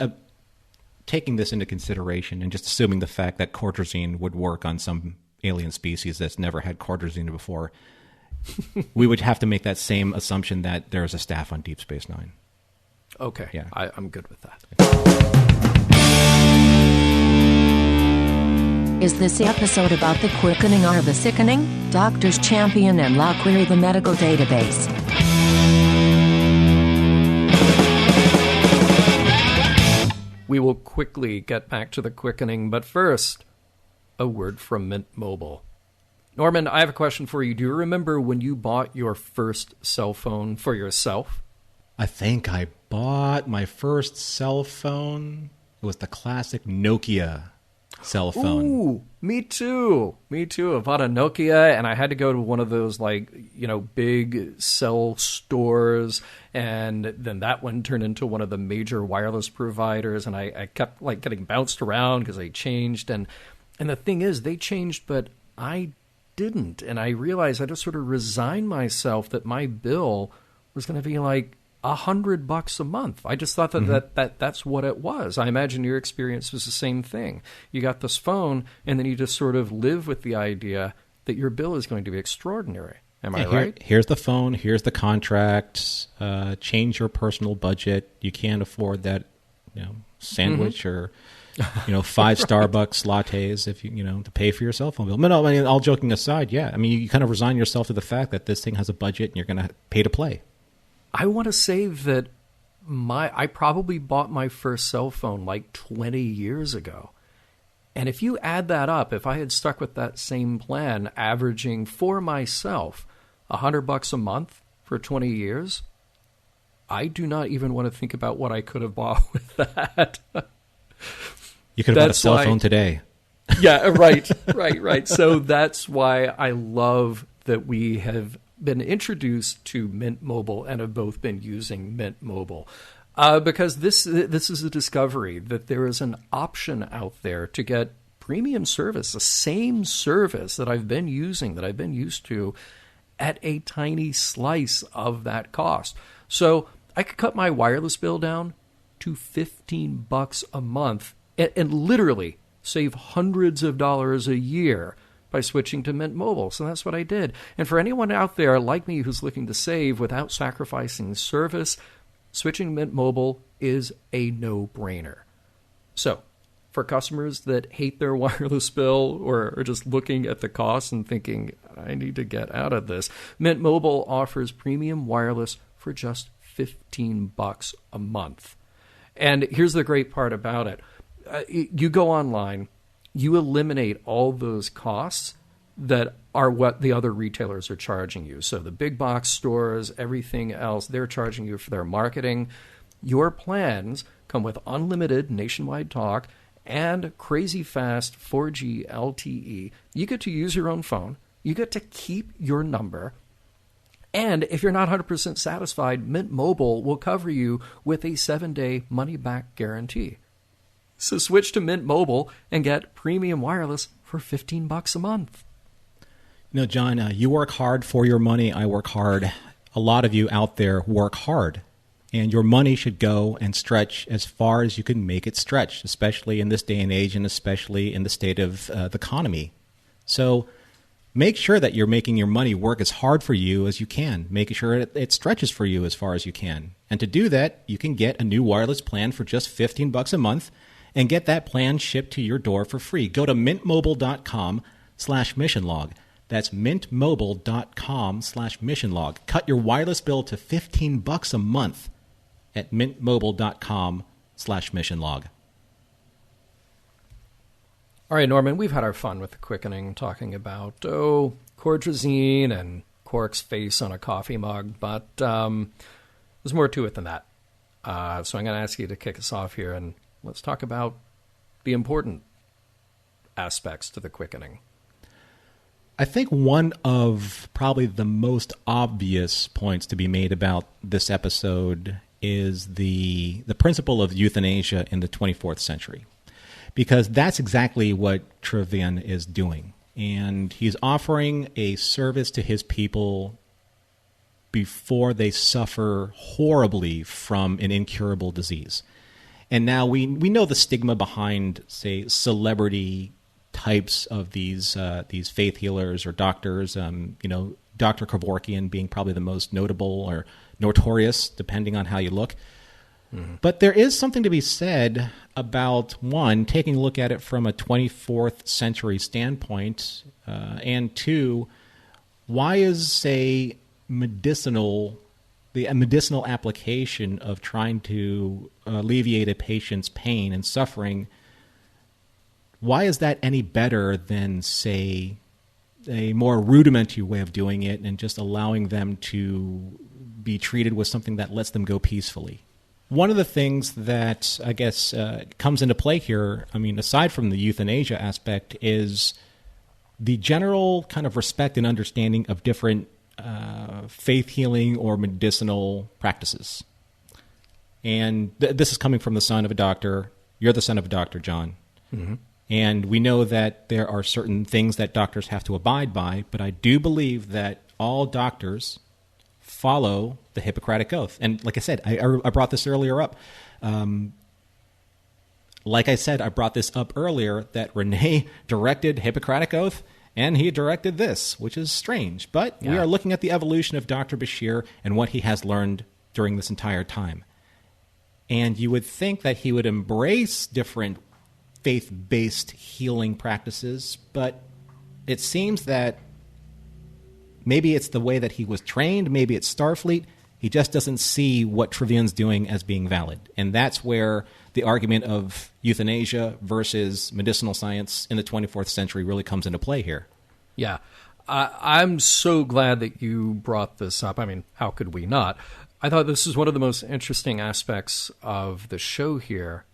taking this into consideration and just assuming the fact that cordrazine would work on some alien species that's never had cordrazine before, we would have to make that same assumption that there's a staff on Deep Space Nine. Okay. Yeah. I'm good with that. Is this episode about the quickening or the sickening? Doctors Champion and Laquery, the medical database. We will quickly get back to the quickening, but first, a word from Mint Mobile. Norman, I have a question for you. Do you remember when you bought your first cell phone for yourself? I think I bought my first cell phone. It was the classic Nokia cell phone. Ooh, me too. I bought a Nokia, and I had to go to one of those, big cell stores, and then that one turned into one of the major wireless providers, and I kept, getting bounced around because they changed, and the thing is, they changed, but I didn't, and I realized I just sort of resigned myself that my bill was going to be $100 a month. I just thought that's what it was. I imagine your experience was the same thing. You got this phone, and then you just sort of live with the idea that your bill is going to be extraordinary. Am I right? Here's the phone. Here's the contract. Change your personal budget. You can't afford that, sandwich or 5 Starbucks lattes if you to pay for your cell phone bill. But no, I mean, all joking aside, yeah. I mean, you kind of resign yourself to the fact that this thing has a budget and you're going to pay to play. I want to say that I probably bought my first cell phone 20 years ago. And if you add that up, if I had stuck with that same plan, averaging for myself $100 a month, for 20 years, I do not even want to think about what I could have bought with that. You could have bought a cell phone today. Yeah, right. So that's why I love that we have been introduced to Mint Mobile and have both been using Mint Mobile. Because this is a discovery that there is an option out there to get premium service, the same service that I've been using, that I've been used to, at a tiny slice of that cost. So I could cut my wireless bill down to $15 a month and literally save hundreds of dollars a year by switching to Mint Mobile. So that's what I did. And for anyone out there like me who's looking to save without sacrificing service, switching Mint Mobile is a no-brainer. So for customers that hate their wireless bill or are just looking at the cost and thinking, I need to get out of this, Mint Mobile offers premium wireless for just $15 a month. And here's the great part about it. You go online, you eliminate all those costs that are what the other retailers are charging you. So the big box stores, everything else, they're charging you for their marketing. Your plans come with unlimited nationwide talk and crazy fast 4G LTE. You get to use your own phone. You get to keep your number. And if you're not 100% satisfied, Mint Mobile will cover you with a 7-day money-back guarantee. So switch to Mint Mobile and get premium wireless for $15 a month. You know, John, you work hard for your money. I work hard. A lot of you out there work hard. And your money should go and stretch as far as you can make it stretch, especially in this day and age and especially in the state of the economy. So make sure that you're making your money work as hard for you as you can, making sure it stretches for you as far as you can. And to do that, you can get a new wireless plan for just $15 a month and get that plan shipped to your door for free. Go to mintmobile.com/missionlog. That's mintmobile.com/missionlog. Cut your wireless bill to $15 a month at mintmobile.com/missionlog. All right, Norman, we've had our fun with the Quickening, talking about, Cordrazine and Quark's face on a coffee mug, but there's more to it than that. So I'm going to ask you to kick us off here, and let's talk about the important aspects to the Quickening. I think one of probably the most obvious points to be made about this episode is the principle of euthanasia in the 24th century. Because that's exactly what Trevian is doing. And he's offering a service to his people before they suffer horribly from an incurable disease. And now we know the stigma behind, say, celebrity types of these faith healers or doctors. Dr. Kevorkian being probably the most notable or notorious, depending on how you look. Mm-hmm. But there is something to be said about, one, taking a look at it from a 24th century standpoint, and two, why is, say, the medicinal application of trying to alleviate a patient's pain and suffering, why is that any better than, say, a more rudimentary way of doing it and just allowing them to be treated with something that lets them go peacefully? One of the things that, I guess, comes into play here, I mean, aside from the euthanasia aspect, is the general kind of respect and understanding of different faith healing or medicinal practices. And this is coming from the son of a doctor. You're the son of a doctor, John. Mm-hmm. And we know that there are certain things that doctors have to abide by, but I do believe that all doctors follow the Hippocratic Oath. And like I said, I brought this earlier up. I brought this up earlier that Renee directed Hippocratic Oath, and he directed this, which is strange. But we are looking at the evolution of Dr. Bashir and what he has learned during this entire time. And you would think that he would embrace different faith-based healing practices, but it seems that maybe it's the way that he was trained, maybe it's Starfleet, he just doesn't see what Trevian's doing as being valid. And that's where the argument of euthanasia versus medicinal science in the 24th century really comes into play here. Yeah. I'm so glad that you brought this up. I mean, how could we not? I thought this is one of the most interesting aspects of the show here,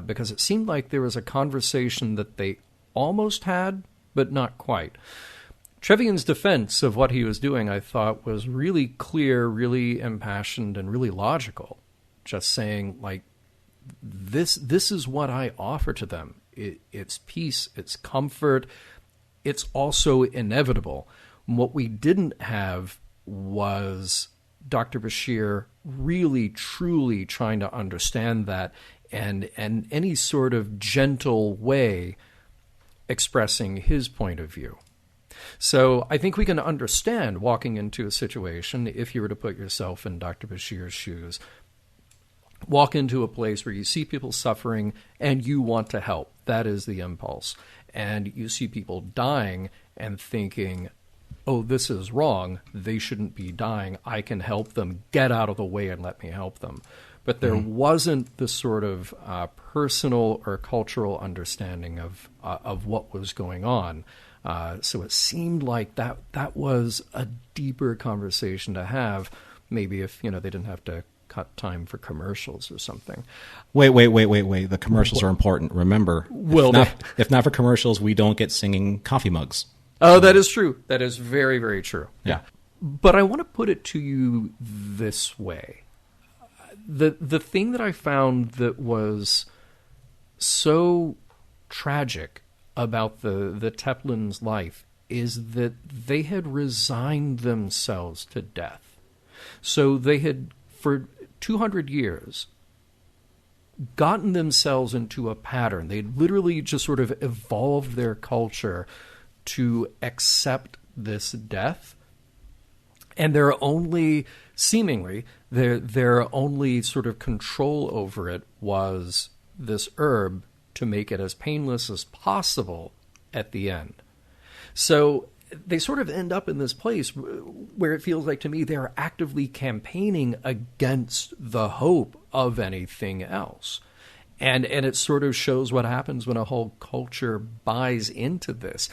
because it seemed like there was a conversation that they almost had, but not quite. Trevian's defense of what he was doing, I thought, was really clear, really impassioned, and really logical. Just saying, like, this is what I offer to them. It's peace, it's comfort, it's also inevitable. What we didn't have was Dr. Bashir really, truly trying to understand that and any sort of gentle way expressing his point of view. So I think we can understand walking into a situation, if you were to put yourself in Dr. Bashir's shoes, walk into a place where you see people suffering and you want to help. That is the impulse. And you see people dying and thinking, oh, this is wrong. They shouldn't be dying. I can help them. Get out of the way and let me help them. But there wasn't the sort of personal or cultural understanding of what was going on. So it seemed like that was a deeper conversation to have, maybe if, they didn't have to cut time for commercials or something. Wait. The commercials are important. Remember, if not for commercials, we don't get singing coffee mugs. Oh, that is true. That is very, very true. Yeah. But I want to put it to you this way. The thing that I found that was so tragic about the Teplins' life is that they had resigned themselves to death. So they had, for 200 years, gotten themselves into a pattern. They'd literally just sort of evolved their culture to accept this death. And their only, seemingly, their only sort of control over it was this herb to make it as painless as possible at the end. So they sort of end up in this place where it feels like to me they're actively campaigning against the hope of anything else. And it sort of shows what happens when a whole culture buys into this.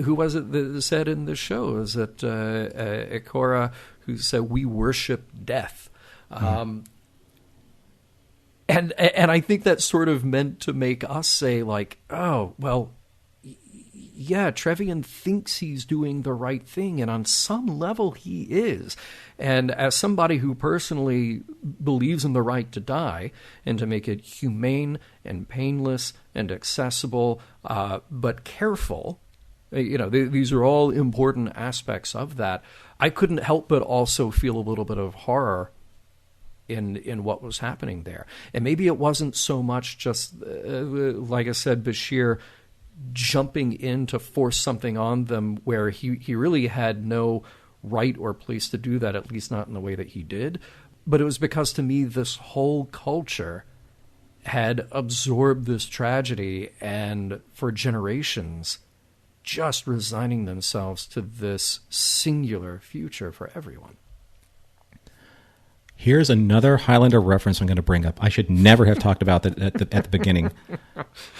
Who was it that said in the show? Is it Ikora who said, "We worship death"? And I think that's sort of meant to make us say, like, oh, well, yeah, Trevian thinks he's doing the right thing, and on some level he is. And as somebody who personally believes in the right to die and to make it humane and painless and accessible, but careful, these are all important aspects of that. I couldn't help but also feel a little bit of horror in what was happening there. And maybe it wasn't so much just, like I said, Bashir jumping in to force something on them where he really had no right or place to do that, at least not in the way that he did. But it was because, to me, this whole culture had absorbed this tragedy and for generations just resigning themselves to this singular future for everyone. Here's another Highlander reference I'm going to bring up. I should never have talked about that at the beginning.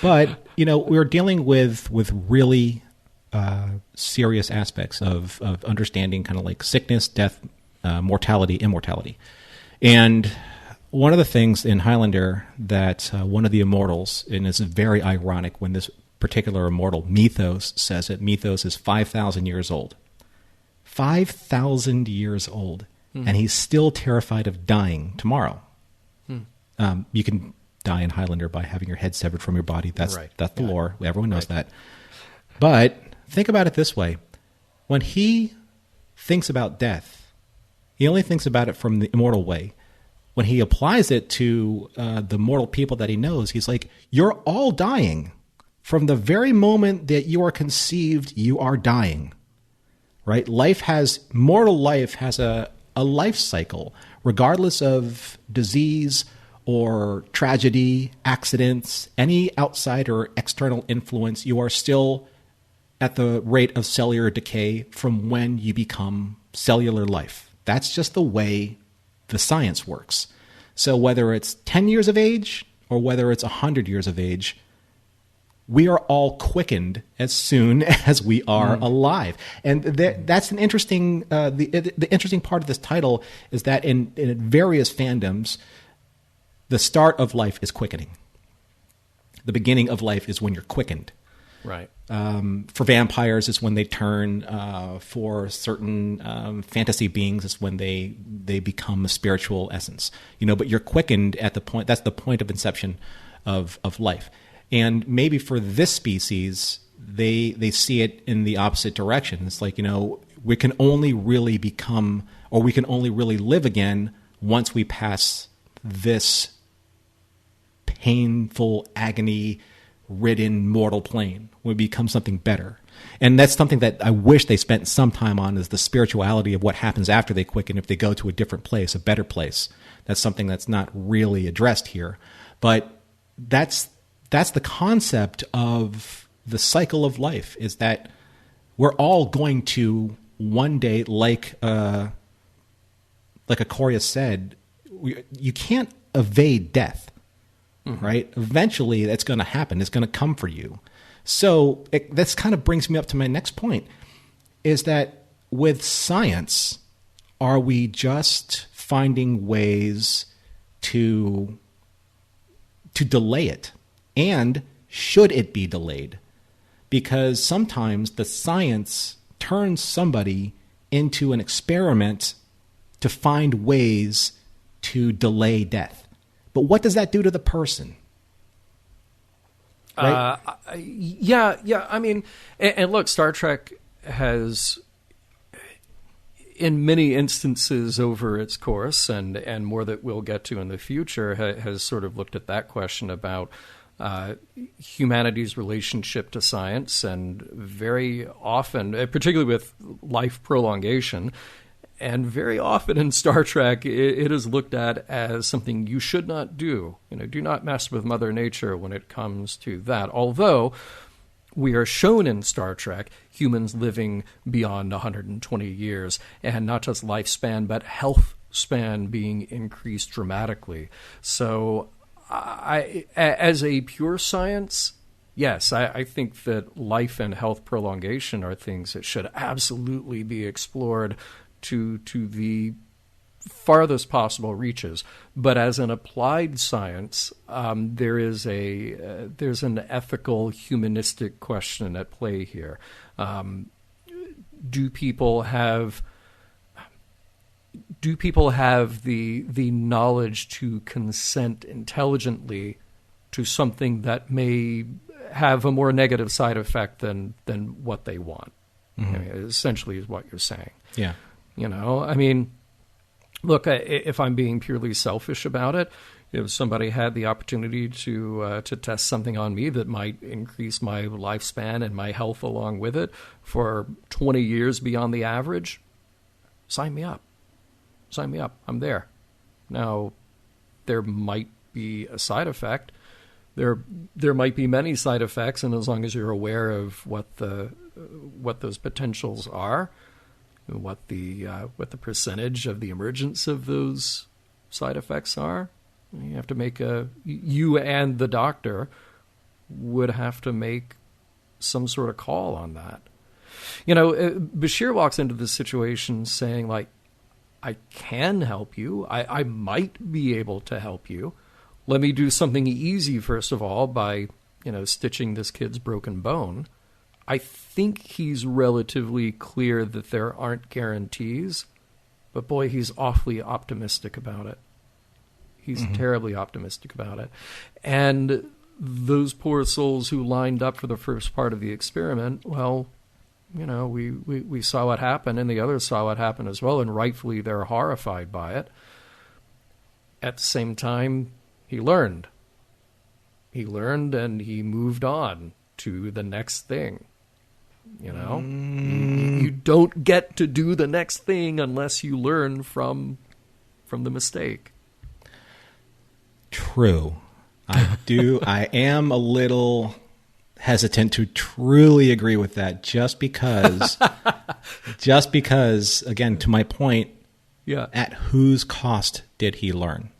But, we're dealing with really serious aspects of understanding kind of like sickness, death, mortality, immortality. And one of the things in Highlander that one of the immortals, and it's very ironic when this particular immortal, Mythos, says it, Mythos is 5,000 years old. 5,000 years old. And he's still terrified of dying tomorrow. You can die in Highlander by having your head severed from your body. That's the lore. Everyone knows that. But think about it this way. When he thinks about death, he only thinks about it from the immortal way. When he applies it to the mortal people that he knows, he's like, you're all dying. From the very moment that you are conceived, you are dying. Right? Mortal life has a life cycle, regardless of disease or tragedy, accidents, any outside or external influence, you are still at the rate of cellular decay from when you become cellular life. That's just the way the science works. So whether it's 10 years of age or whether it's 100 years of age, we are all quickened as soon as we are alive. And that's an interesting, the interesting part of this title is that in various fandoms, the start of life is quickening. The beginning of life is when you're quickened. Right. For vampires, it's when they turn. For certain fantasy beings, it's when they become a spiritual essence. But you're quickened at the point. That's the point of inception of life. And maybe for this species, they see it in the opposite direction. It's like, we can only really become, or we can only really live again once we pass this painful, agony-ridden mortal plane. We become something better. And that's something that I wish they spent some time on, is the spirituality of what happens after they quicken, if they go to a different place, a better place. That's something that's not really addressed here. But that's the concept of the cycle of life, is that we're all going to one day, like Akoria said, you can't evade death, right? Eventually that's going to happen. It's going to come for you. So this kind of brings me up to my next point, is that with science, are we just finding ways to delay it? And should it be delayed? Because sometimes the science turns somebody into an experiment to find ways to delay death. But what does that do to the person? Right? Yeah. I mean, and look, Star Trek has, in many instances over its course, and more that we'll get to in the future, has sort of looked at that question about humanity's relationship to science, and very often, particularly with life prolongation, and very often in Star Trek, it is looked at as something you should not do. Do not mess with Mother Nature when it comes to that. Although we are shown in Star Trek humans living beyond 120 years, and not just lifespan, but health span being increased dramatically. So as a pure science, yes, I think that life and health prolongation are things that should absolutely be explored to the farthest possible reaches. But as an applied science, there's an ethical, humanistic question at play here. Do people have the knowledge to consent intelligently to something that may have a more negative side effect than what they want? I mean, essentially is what you're saying. Yeah. I mean, look, if I'm being purely selfish about it, if somebody had the opportunity to test something on me that might increase my lifespan and my health along with it for 20 years beyond the average, sign me up. Sign me up. I'm there. Now, there might be a side effect. There might be many side effects, and as long as you're aware of what those potentials are, what the percentage of the emergence of those side effects are, you have to you and the doctor would have to make some sort of call on that. Bashir walks into this situation saying, like, I can help you. I might be able to help you. Let me do something easy, first of all, by, stitching this kid's broken bone. I think he's relatively clear that there aren't guarantees, but boy, he's awfully optimistic about it. He's terribly optimistic about it. And those poor souls who lined up for the first part of the experiment, well, we saw what happened, and the others saw what happened as well, and rightfully they're horrified by it. At the same time, he learned. He learned, and he moved on to the next thing. You don't get to do the next thing unless you learn from the mistake. True. I am a little hesitant to truly agree with that, just because, again, to my point, at whose cost did he learn?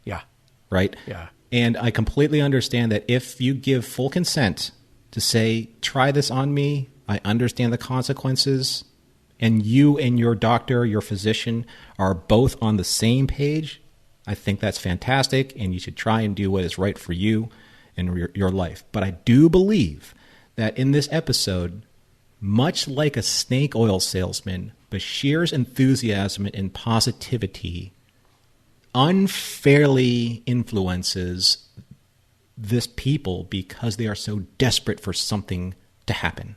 Yeah. Right? Yeah. And I completely understand that if you give full consent to say, try this on me. I understand the consequences. And you and your doctor, your physician, are both on the same page. I think that's fantastic, and you should try and do what is right for you and your life. But I do believe that in this episode, much like a snake oil salesman, Bashir's enthusiasm and positivity unfairly influences this people because they are so desperate for something to happen.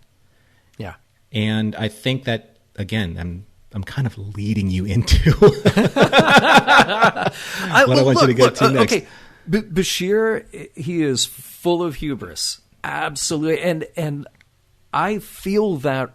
Yeah. And I think that, again, I'm kind of leading you into what I want you to get to next. Okay, Bashir, he is full of hubris, absolutely, and I feel that.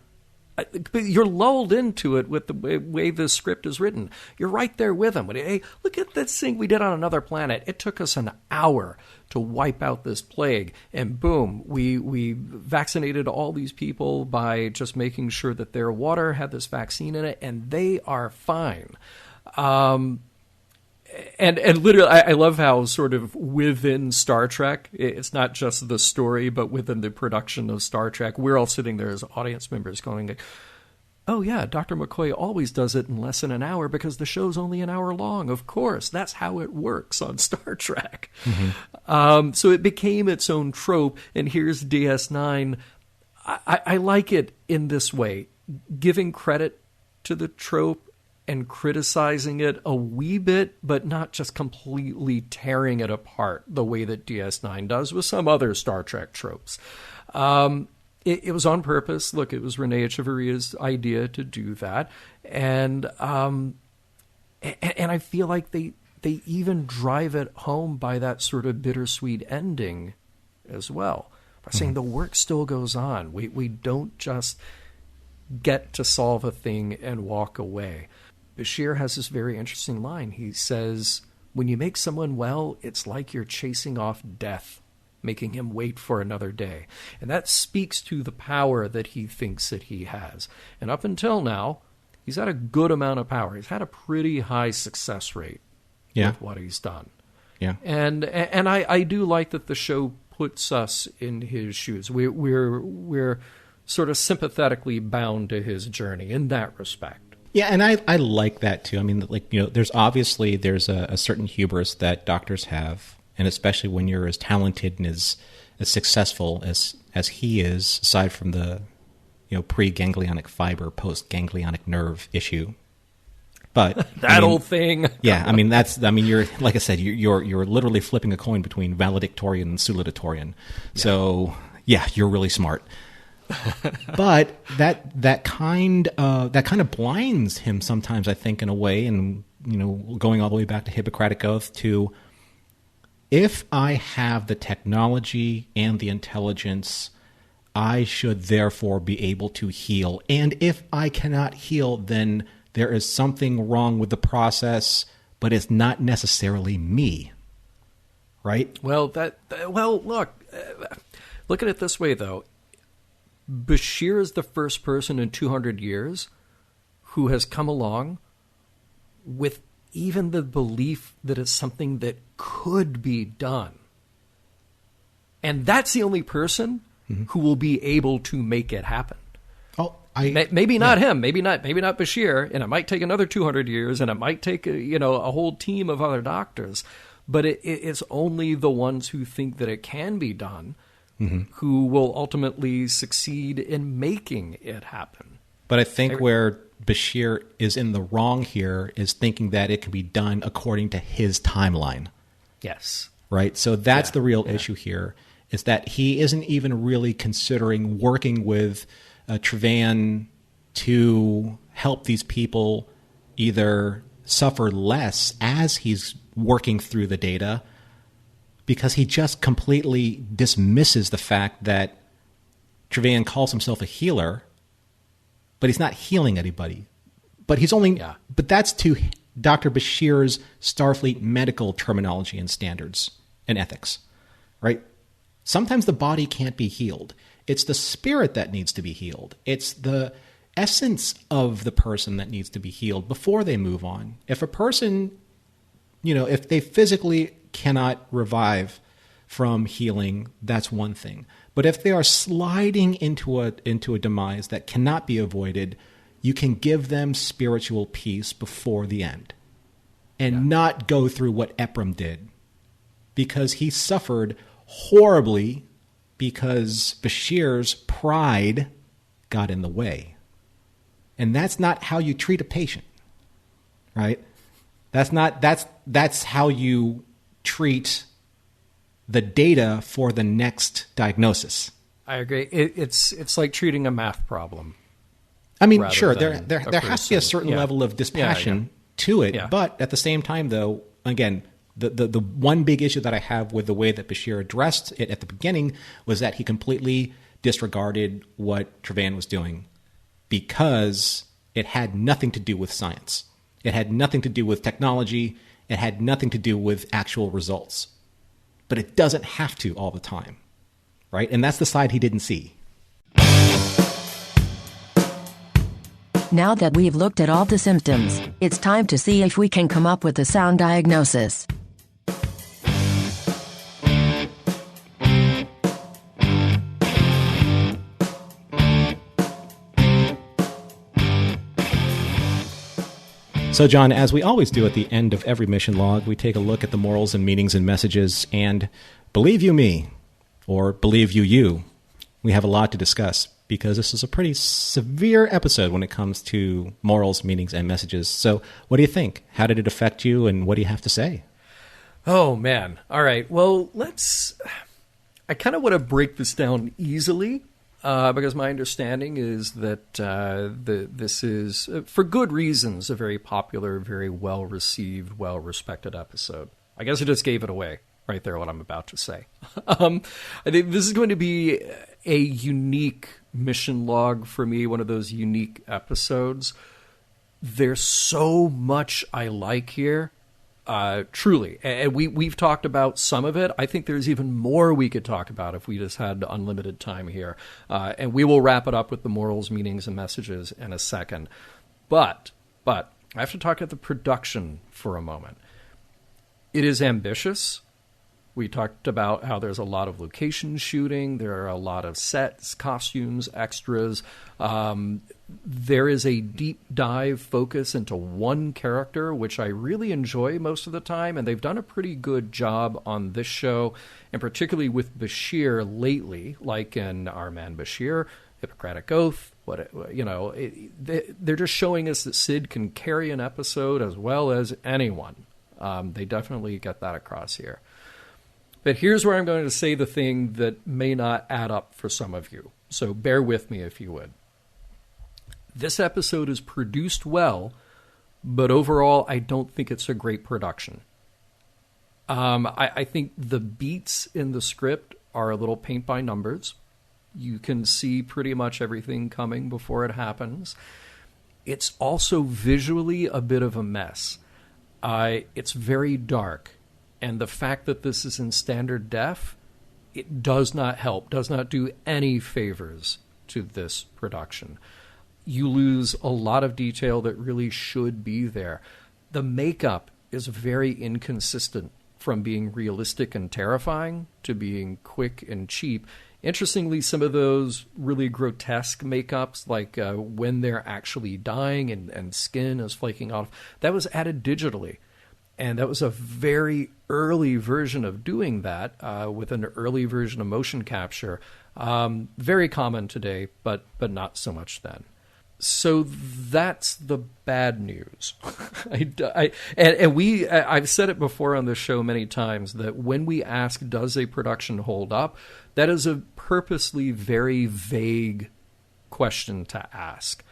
You're lulled into it with the way the script is written. You're right there with him. Hey, look at this thing we did on another planet. It took us an hour to wipe out this plague, and boom, we vaccinated all these people by just making sure that their water had this vaccine in it, and they are fine. And literally, I love how sort of within Star Trek, it's not just the story, but within the production of Star Trek, we're all sitting there as audience members going, oh yeah, Dr. McCoy always does it in less than an hour because the show's only an hour long. Of course, that's how it works on Star Trek. Mm-hmm. So it became its own trope, and here's DS9. I like it in this way, giving credit to the trope and criticizing it a wee bit, but not just completely tearing it apart the way that DS9 does with some other Star Trek tropes. It was on purpose. Look, it was Renee Echevarria's idea to do that. And I feel like they even drive it home by that sort of bittersweet ending as well. By saying the work still goes on. We don't just get to solve a thing and walk away. Bashir has this very interesting line. He says, when you make someone well, it's like you're chasing off death, making him wait for another day. And that speaks to the power that he thinks that he has. And up until now, he's had a good amount of power. He's had a pretty high success rate with what he's done. Yeah. And I do like that the show puts us in his shoes. We're sort of sympathetically bound to his journey in that respect. Yeah, and I like that too. I mean, like, you know, there's a certain hubris that doctors have, and especially when you're as talented and as successful as he is, aside from the, you know, pre-ganglionic fiber, post-ganglionic nerve issue. But that old thing. Yeah, I mean you're, like I said, you're literally flipping a coin between valedictorian and salutatorian. Yeah. So yeah, you're really smart. But that kind of blinds him sometimes, I think, in a way, and, you know, going all the way back to Hippocratic Oath, to if I have the technology and the intelligence, I should therefore be able to heal. And if I cannot heal, then there is something wrong with the process, but it's not necessarily me. Right? Well, look at it this way, though. Bashir is the first person in 200 years who has come along with even the belief that it's something that could be done. And that's the only person who will be able to make it happen. Oh, maybe not him, maybe not Bashir, and it might take another 200 years, and it might take a whole team of other doctors, but it's only the ones who think that it can be done who will ultimately succeed in making it happen. But I think where Bashir is in the wrong here is thinking that it can be done according to his timeline. Yes. Right? So that's the real issue here, is that he isn't even really considering working with Trevan to help these people either suffer less as he's working through the data, because he just completely dismisses the fact that Trevan calls himself a healer, but he's not healing anybody. But he's only but that's to Dr. Bashir's Starfleet medical terminology and standards and ethics, right? Sometimes the body can't be healed. It's the spirit that needs to be healed. It's the essence of the person that needs to be healed before they move on. If a person, if they physically cannot revive from healing, that's one thing. But if they are sliding into a demise that cannot be avoided, you can give them spiritual peace before the end and not go through what Ephraim did, because he suffered horribly because Bashir's pride got in the way. And that's not how you treat a patient, right? That's how you treat the data for the next diagnosis. I agree. It's like treating a math problem. I mean, sure, there has to be a certain Yeah. level of dispassion to it, Yeah. but at the same time, though, again, the one big issue that I have with the way that Bashir addressed it at the beginning was that he completely disregarded what Trevan was doing because it had nothing to do with science. It had nothing to do with technology. It had nothing to do with actual results. But it doesn't have to all the time, right? And that's the side he didn't see. Now that we've looked at all the symptoms, it's time to see if we can come up with a sound diagnosis. So, John, as we always do at the end of every mission log, we take a look at the morals and meanings and messages, and believe you me, or believe you, we have a lot to discuss, because this is a pretty severe episode when it comes to morals, meanings, and messages. So what do you think? How did it affect you, and what do you have to say? Oh, man. All right. Well, I kind of want to break this down easily, because my understanding is that this is, for good reasons, a very popular, very well-received, well-respected episode. I guess I just gave it away right there, what I'm about to say. I think this is going to be a unique mission log for me, one of those unique episodes. There's so much I like here. Truly. And we've talked about some of it. I think there's even more we could talk about if we just had unlimited time here. And we will wrap it up with the morals, meanings, and messages in a second. But I have to talk about the production for a moment. It is ambitious. We talked about how there's a lot of location shooting. There are a lot of sets, costumes, extras. There is a deep dive focus into one character, which I really enjoy most of the time. And they've done a pretty good job on this show, and particularly with Bashir lately, like in Our Man Bashir, Hippocratic Oath. They're just showing us that Sid can carry an episode as well as anyone. They definitely get that across here. But here's where I'm going to say the thing that may not add up for some of you. So bear with me if you would. This episode is produced well, but overall, I don't think it's a great production. I think the beats in the script are a little paint by numbers. You can see pretty much everything coming before it happens. It's also visually a bit of a mess. It's very dark. And the fact that this is in standard def, it does not help, does not do any favors to this production. You lose a lot of detail that really should be there. The makeup is very inconsistent from being realistic and terrifying to being quick and cheap. Interestingly, some of those really grotesque makeups, like when they're actually dying and skin is flaking off, that was added digitally. And that was a very early version of doing that with an early version of motion capture. Very common today, but not so much then. So that's the bad news. I've said it before on this show many times that when we ask, does a production hold up, that is a purposely very vague question to ask,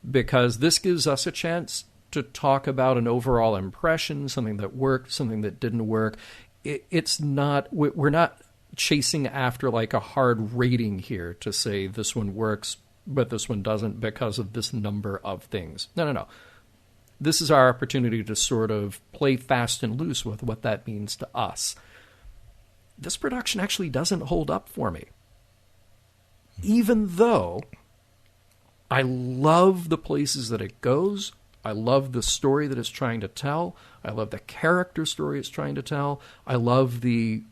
because this gives us a chance to talk about an overall impression, something that worked, something that didn't work. We're not chasing after like a hard rating here to say this one works, but this one doesn't because of this number of things. No. This is our opportunity to sort of play fast and loose with what that means to us. This production actually doesn't hold up for me. Even though I love the places that it goes, I love the story that it's trying to tell. I love the character story it's trying to tell. I love the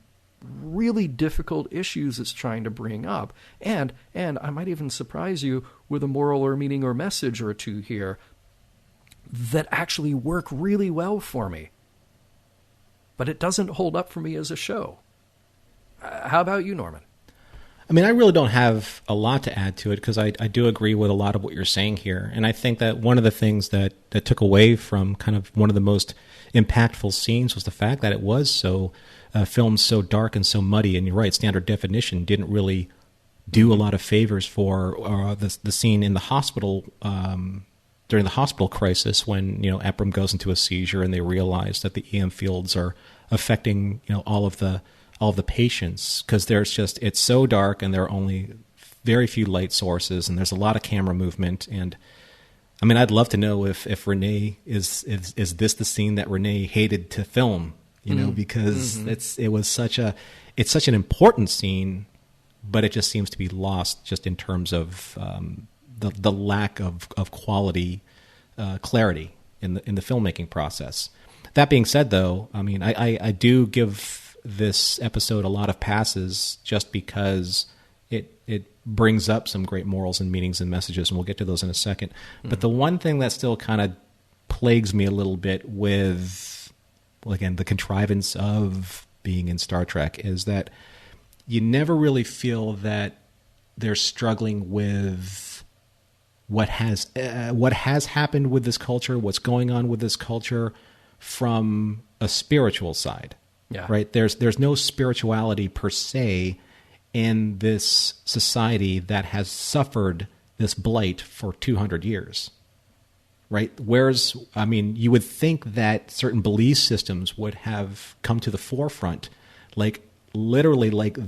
really difficult issues it's trying to bring up. And I might even surprise you with a moral or meaning or message or two here that actually work really well for me. But it doesn't hold up for me as a show. How about you, Norman? I mean, I really don't have a lot to add to it because I do agree with a lot of what you're saying here. And I think that one of the things that took away from kind of one of the most impactful scenes was the fact that it was so filmed so dark and so muddy. And you're right, standard definition didn't really do a lot of favors for the scene in the hospital during the hospital crisis when, Ephraim goes into a seizure and they realize that the EM fields are affecting, all of the patients, because it's so dark and there are only very few light sources and there's a lot of camera movement. And I mean, I'd love to know if Renee is this the scene that Renee hated to film, because it's such an important scene, but it just seems to be lost just in terms of the lack of quality, clarity in the filmmaking process. That being said, though, I mean, I do give this episode a lot of passes just because it brings up some great morals and meanings and messages, and we'll get to those in a second. But the one thing that still kind of plagues me a little bit with, well, again, the contrivance of being in Star Trek is that you never really feel that they're struggling with what has happened with this culture, what's going on with this culture from a spiritual side. Yeah. Right. There's no spirituality per se in this society that has suffered this blight for 200 years. Right. Whereas, I mean, you would think that certain belief systems would have come to the forefront, like literally like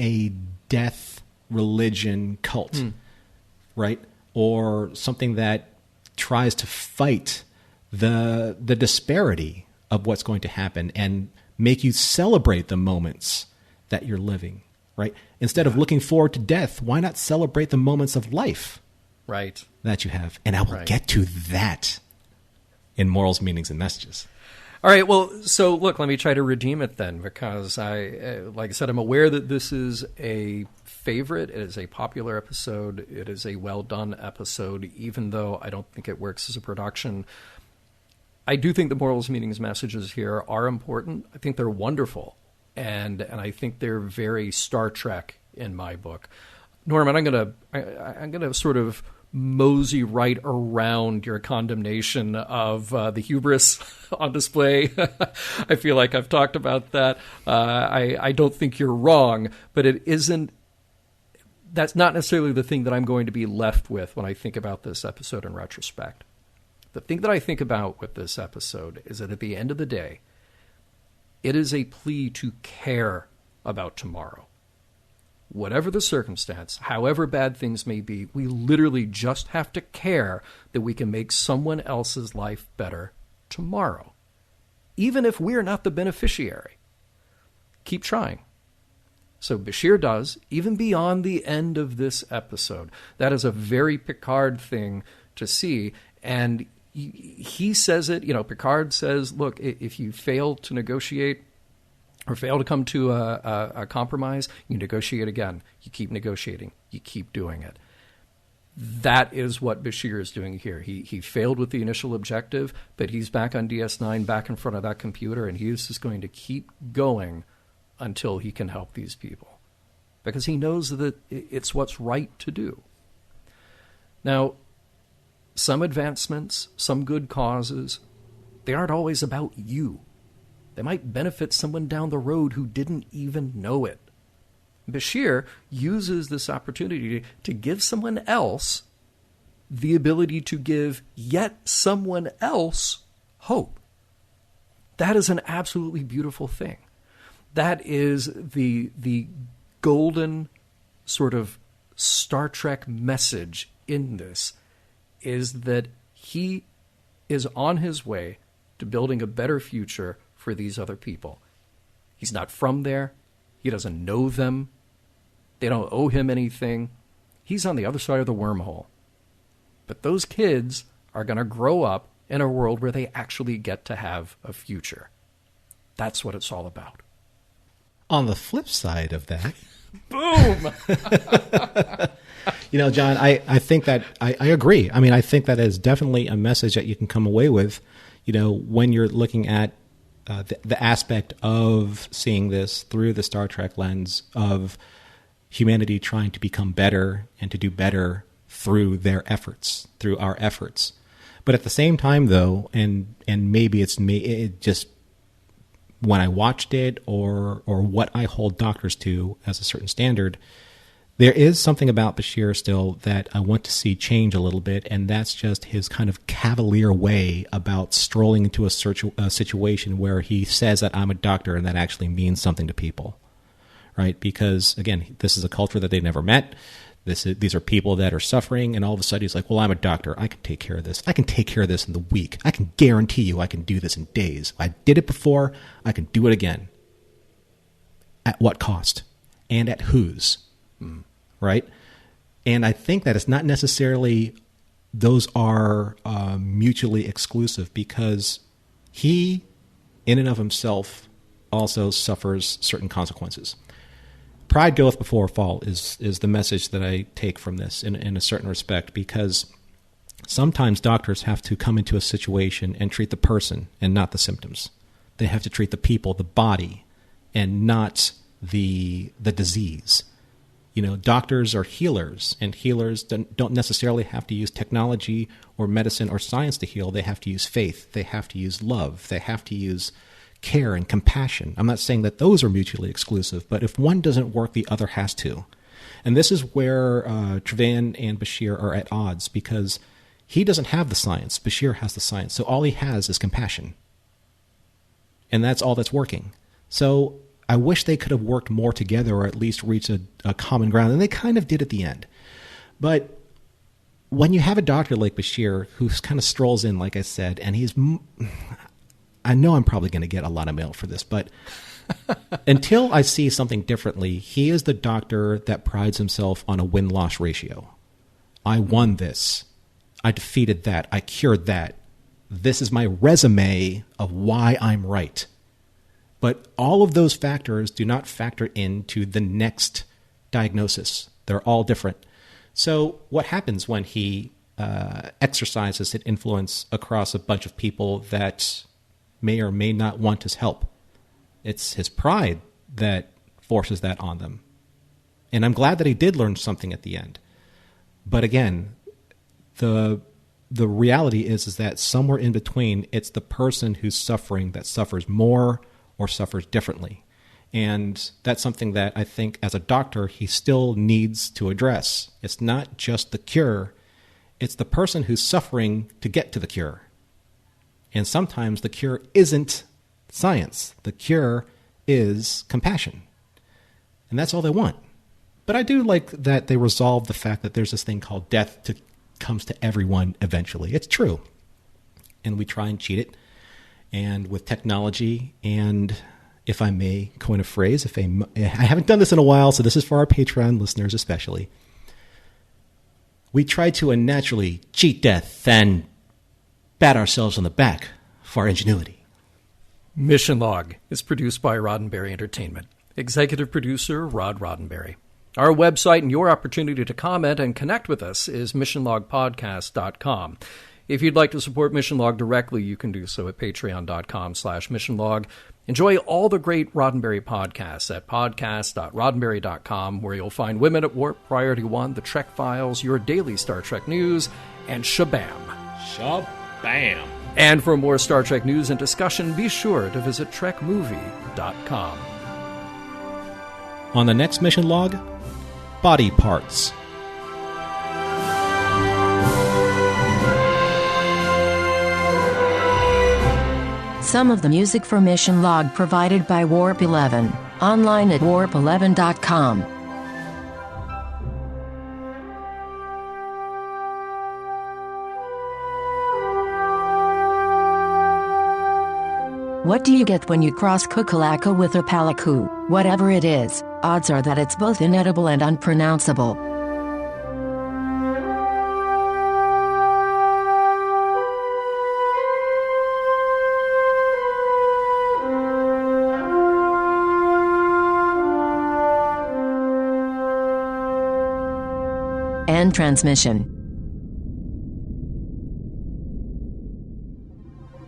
a death religion cult, right? Or something that tries to fight the disparity of what's going to happen and make you celebrate the moments that you're living, right? Instead of looking forward to death, why not celebrate the moments of life right that you have? And I will get to that in Morals, Meanings, and Messages. All right, well, so look, let me try to redeem it then, because like I said, I'm aware that this is a favorite. It is a popular episode. It is a well-done episode, even though I don't think it works as a production. I do think the morals, meanings, messages here are important. I think they're wonderful, and I think they're very Star Trek in my book. Norman, I'm gonna sort of mosey right around your condemnation of the hubris on display. I feel like I've talked about that. I don't think you're wrong, but it isn't. That's not necessarily the thing that I'm going to be left with when I think about this episode in retrospect. The thing that I think about with this episode is that at the end of the day, it is a plea to care about tomorrow. Whatever the circumstance, however bad things may be, we literally just have to care that we can make someone else's life better tomorrow, even if we're not the beneficiary. Keep trying. So Bashir does, even beyond the end of this episode. That is a very Picard thing to see, and he says it, Picard says, look, if you fail to negotiate or fail to come to a compromise, you negotiate again. You keep negotiating. You keep doing it. That is what Bashir is doing here. He failed with the initial objective, but he's back on DS9, back in front of that computer, and he's just going to keep going until he can help these people, because he knows that it's what's right to do. Now, some advancements, some good causes, they aren't always about you. They might benefit someone down the road who didn't even know it. Bashir uses this opportunity to give someone else the ability to give yet someone else hope. That is an absolutely beautiful thing. That is the golden sort of Star Trek message in this, is that he is on his way to building a better future for these other people. He's not from there. He doesn't know them. They don't owe him anything. He's on the other side of the wormhole. But those kids are going to grow up in a world where they actually get to have a future. That's what it's all about. On the flip side of that, Boom! John, I think that I agree. I mean, I think that is definitely a message that you can come away with, when you're looking at the aspect of seeing this through the Star Trek lens of humanity trying to become better and to do better through their efforts, through our efforts. But at the same time, though, and maybe it just when I watched it or what I hold doctors to as a certain standard, there is something about Bashir still that I want to see change a little bit, and that's just his kind of cavalier way about strolling into a situation where he says that I'm a doctor and that actually means something to people, right? Because, again, this is a culture that they never met. These are people that are suffering, and all of a sudden he's like, well, I'm a doctor. I can take care of this. I can take care of this in the week. I can guarantee you I can do this in days. I did it before. I can do it again. At what cost? And at whose? Right? And I think that it's not necessarily those are mutually exclusive, because he, in and of himself, also suffers certain consequences. Pride goeth before a fall is the message that I take from this in a certain respect, because sometimes doctors have to come into a situation and treat the person and not the symptoms. They have to treat the people, the body, and not the disease. Doctors are healers, and healers don't necessarily have to use technology or medicine or science to heal. They have to use faith. They have to use love. They have to use care and compassion. I'm not saying that those are mutually exclusive, but if one doesn't work, the other has to. And this is where Trevan and Bashir are at odds, because he doesn't have the science. Bashir has the science. So all he has is compassion. And that's all that's working. So I wish they could have worked more together, or at least reached a common ground. And they kind of did at the end. But when you have a doctor like Bashir, who kind of strolls in, like I said, and I know I'm probably going to get a lot of mail for this, but until I see something differently, he is the doctor that prides himself on a win-loss ratio. I won this. I defeated that. I cured that. This is my resume of why I'm right. But all of those factors do not factor into the next diagnosis. They're all different. So what happens when he exercises an influence across a bunch of people that may or may not want his help? It's his pride that forces that on them. And I'm glad that he did learn something at the end. But again, the reality is that somewhere in between, it's the person who's suffering that suffers more or suffers differently. And that's something that I think as a doctor, he still needs to address. It's not just the cure. It's the person who's suffering to get to the cure. And sometimes the cure isn't science. The cure is compassion. And that's all they want. But I do like that they resolve the fact that there's this thing called death comes to everyone eventually. It's true. And we try and cheat it. And with technology, and if I may coin a phrase, I haven't done this in a while, so this is for our Patreon listeners especially. We try to unnaturally cheat death and pat ourselves on the back for our ingenuity. Mission Log is produced by Roddenberry Entertainment. Executive producer, Rod Roddenberry. Our website and your opportunity to comment and connect with us is missionlogpodcast.com. If you'd like to support Mission Log directly, you can do so at patreon.com/missionlog. Enjoy all the great Roddenberry podcasts at podcast.roddenberry.com, where you'll find Women at Warp, Priority One, The Trek Files, your daily Star Trek news, and Shabam. Shabam. And for more Star Trek news and discussion, be sure to visit trekmovie.com. On the next Mission Log, body parts. Some of the music for Mission Log provided by Warp 11, online at warp11.com. What do you get when you cross Kukulaka with a Palaku? Whatever it is, odds are that it's both inedible and unpronounceable. and transmission.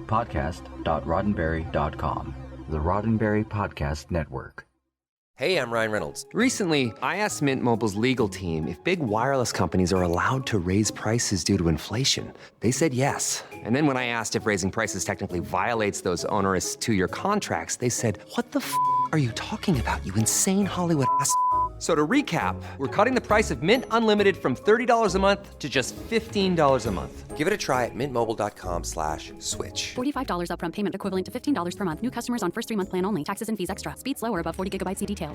Podcast.roddenberry.com, the Roddenberry Podcast Network. Hey, I'm Ryan Reynolds. Recently, I asked Mint Mobile's legal team if big wireless companies are allowed to raise prices due to inflation. They said yes. And then when I asked if raising prices technically violates those onerous two-year contracts, they said, "What the f*** are you talking about, you insane Hollywood ass?" So to recap, we're cutting the price of Mint Unlimited from $30 a month to just $15 a month. Give it a try at mintmobile.com/switch. $45 upfront payment equivalent to $15 per month. New customers on first 3-month plan only. Taxes and fees extra. Speed slower above 40 gigabytes per details.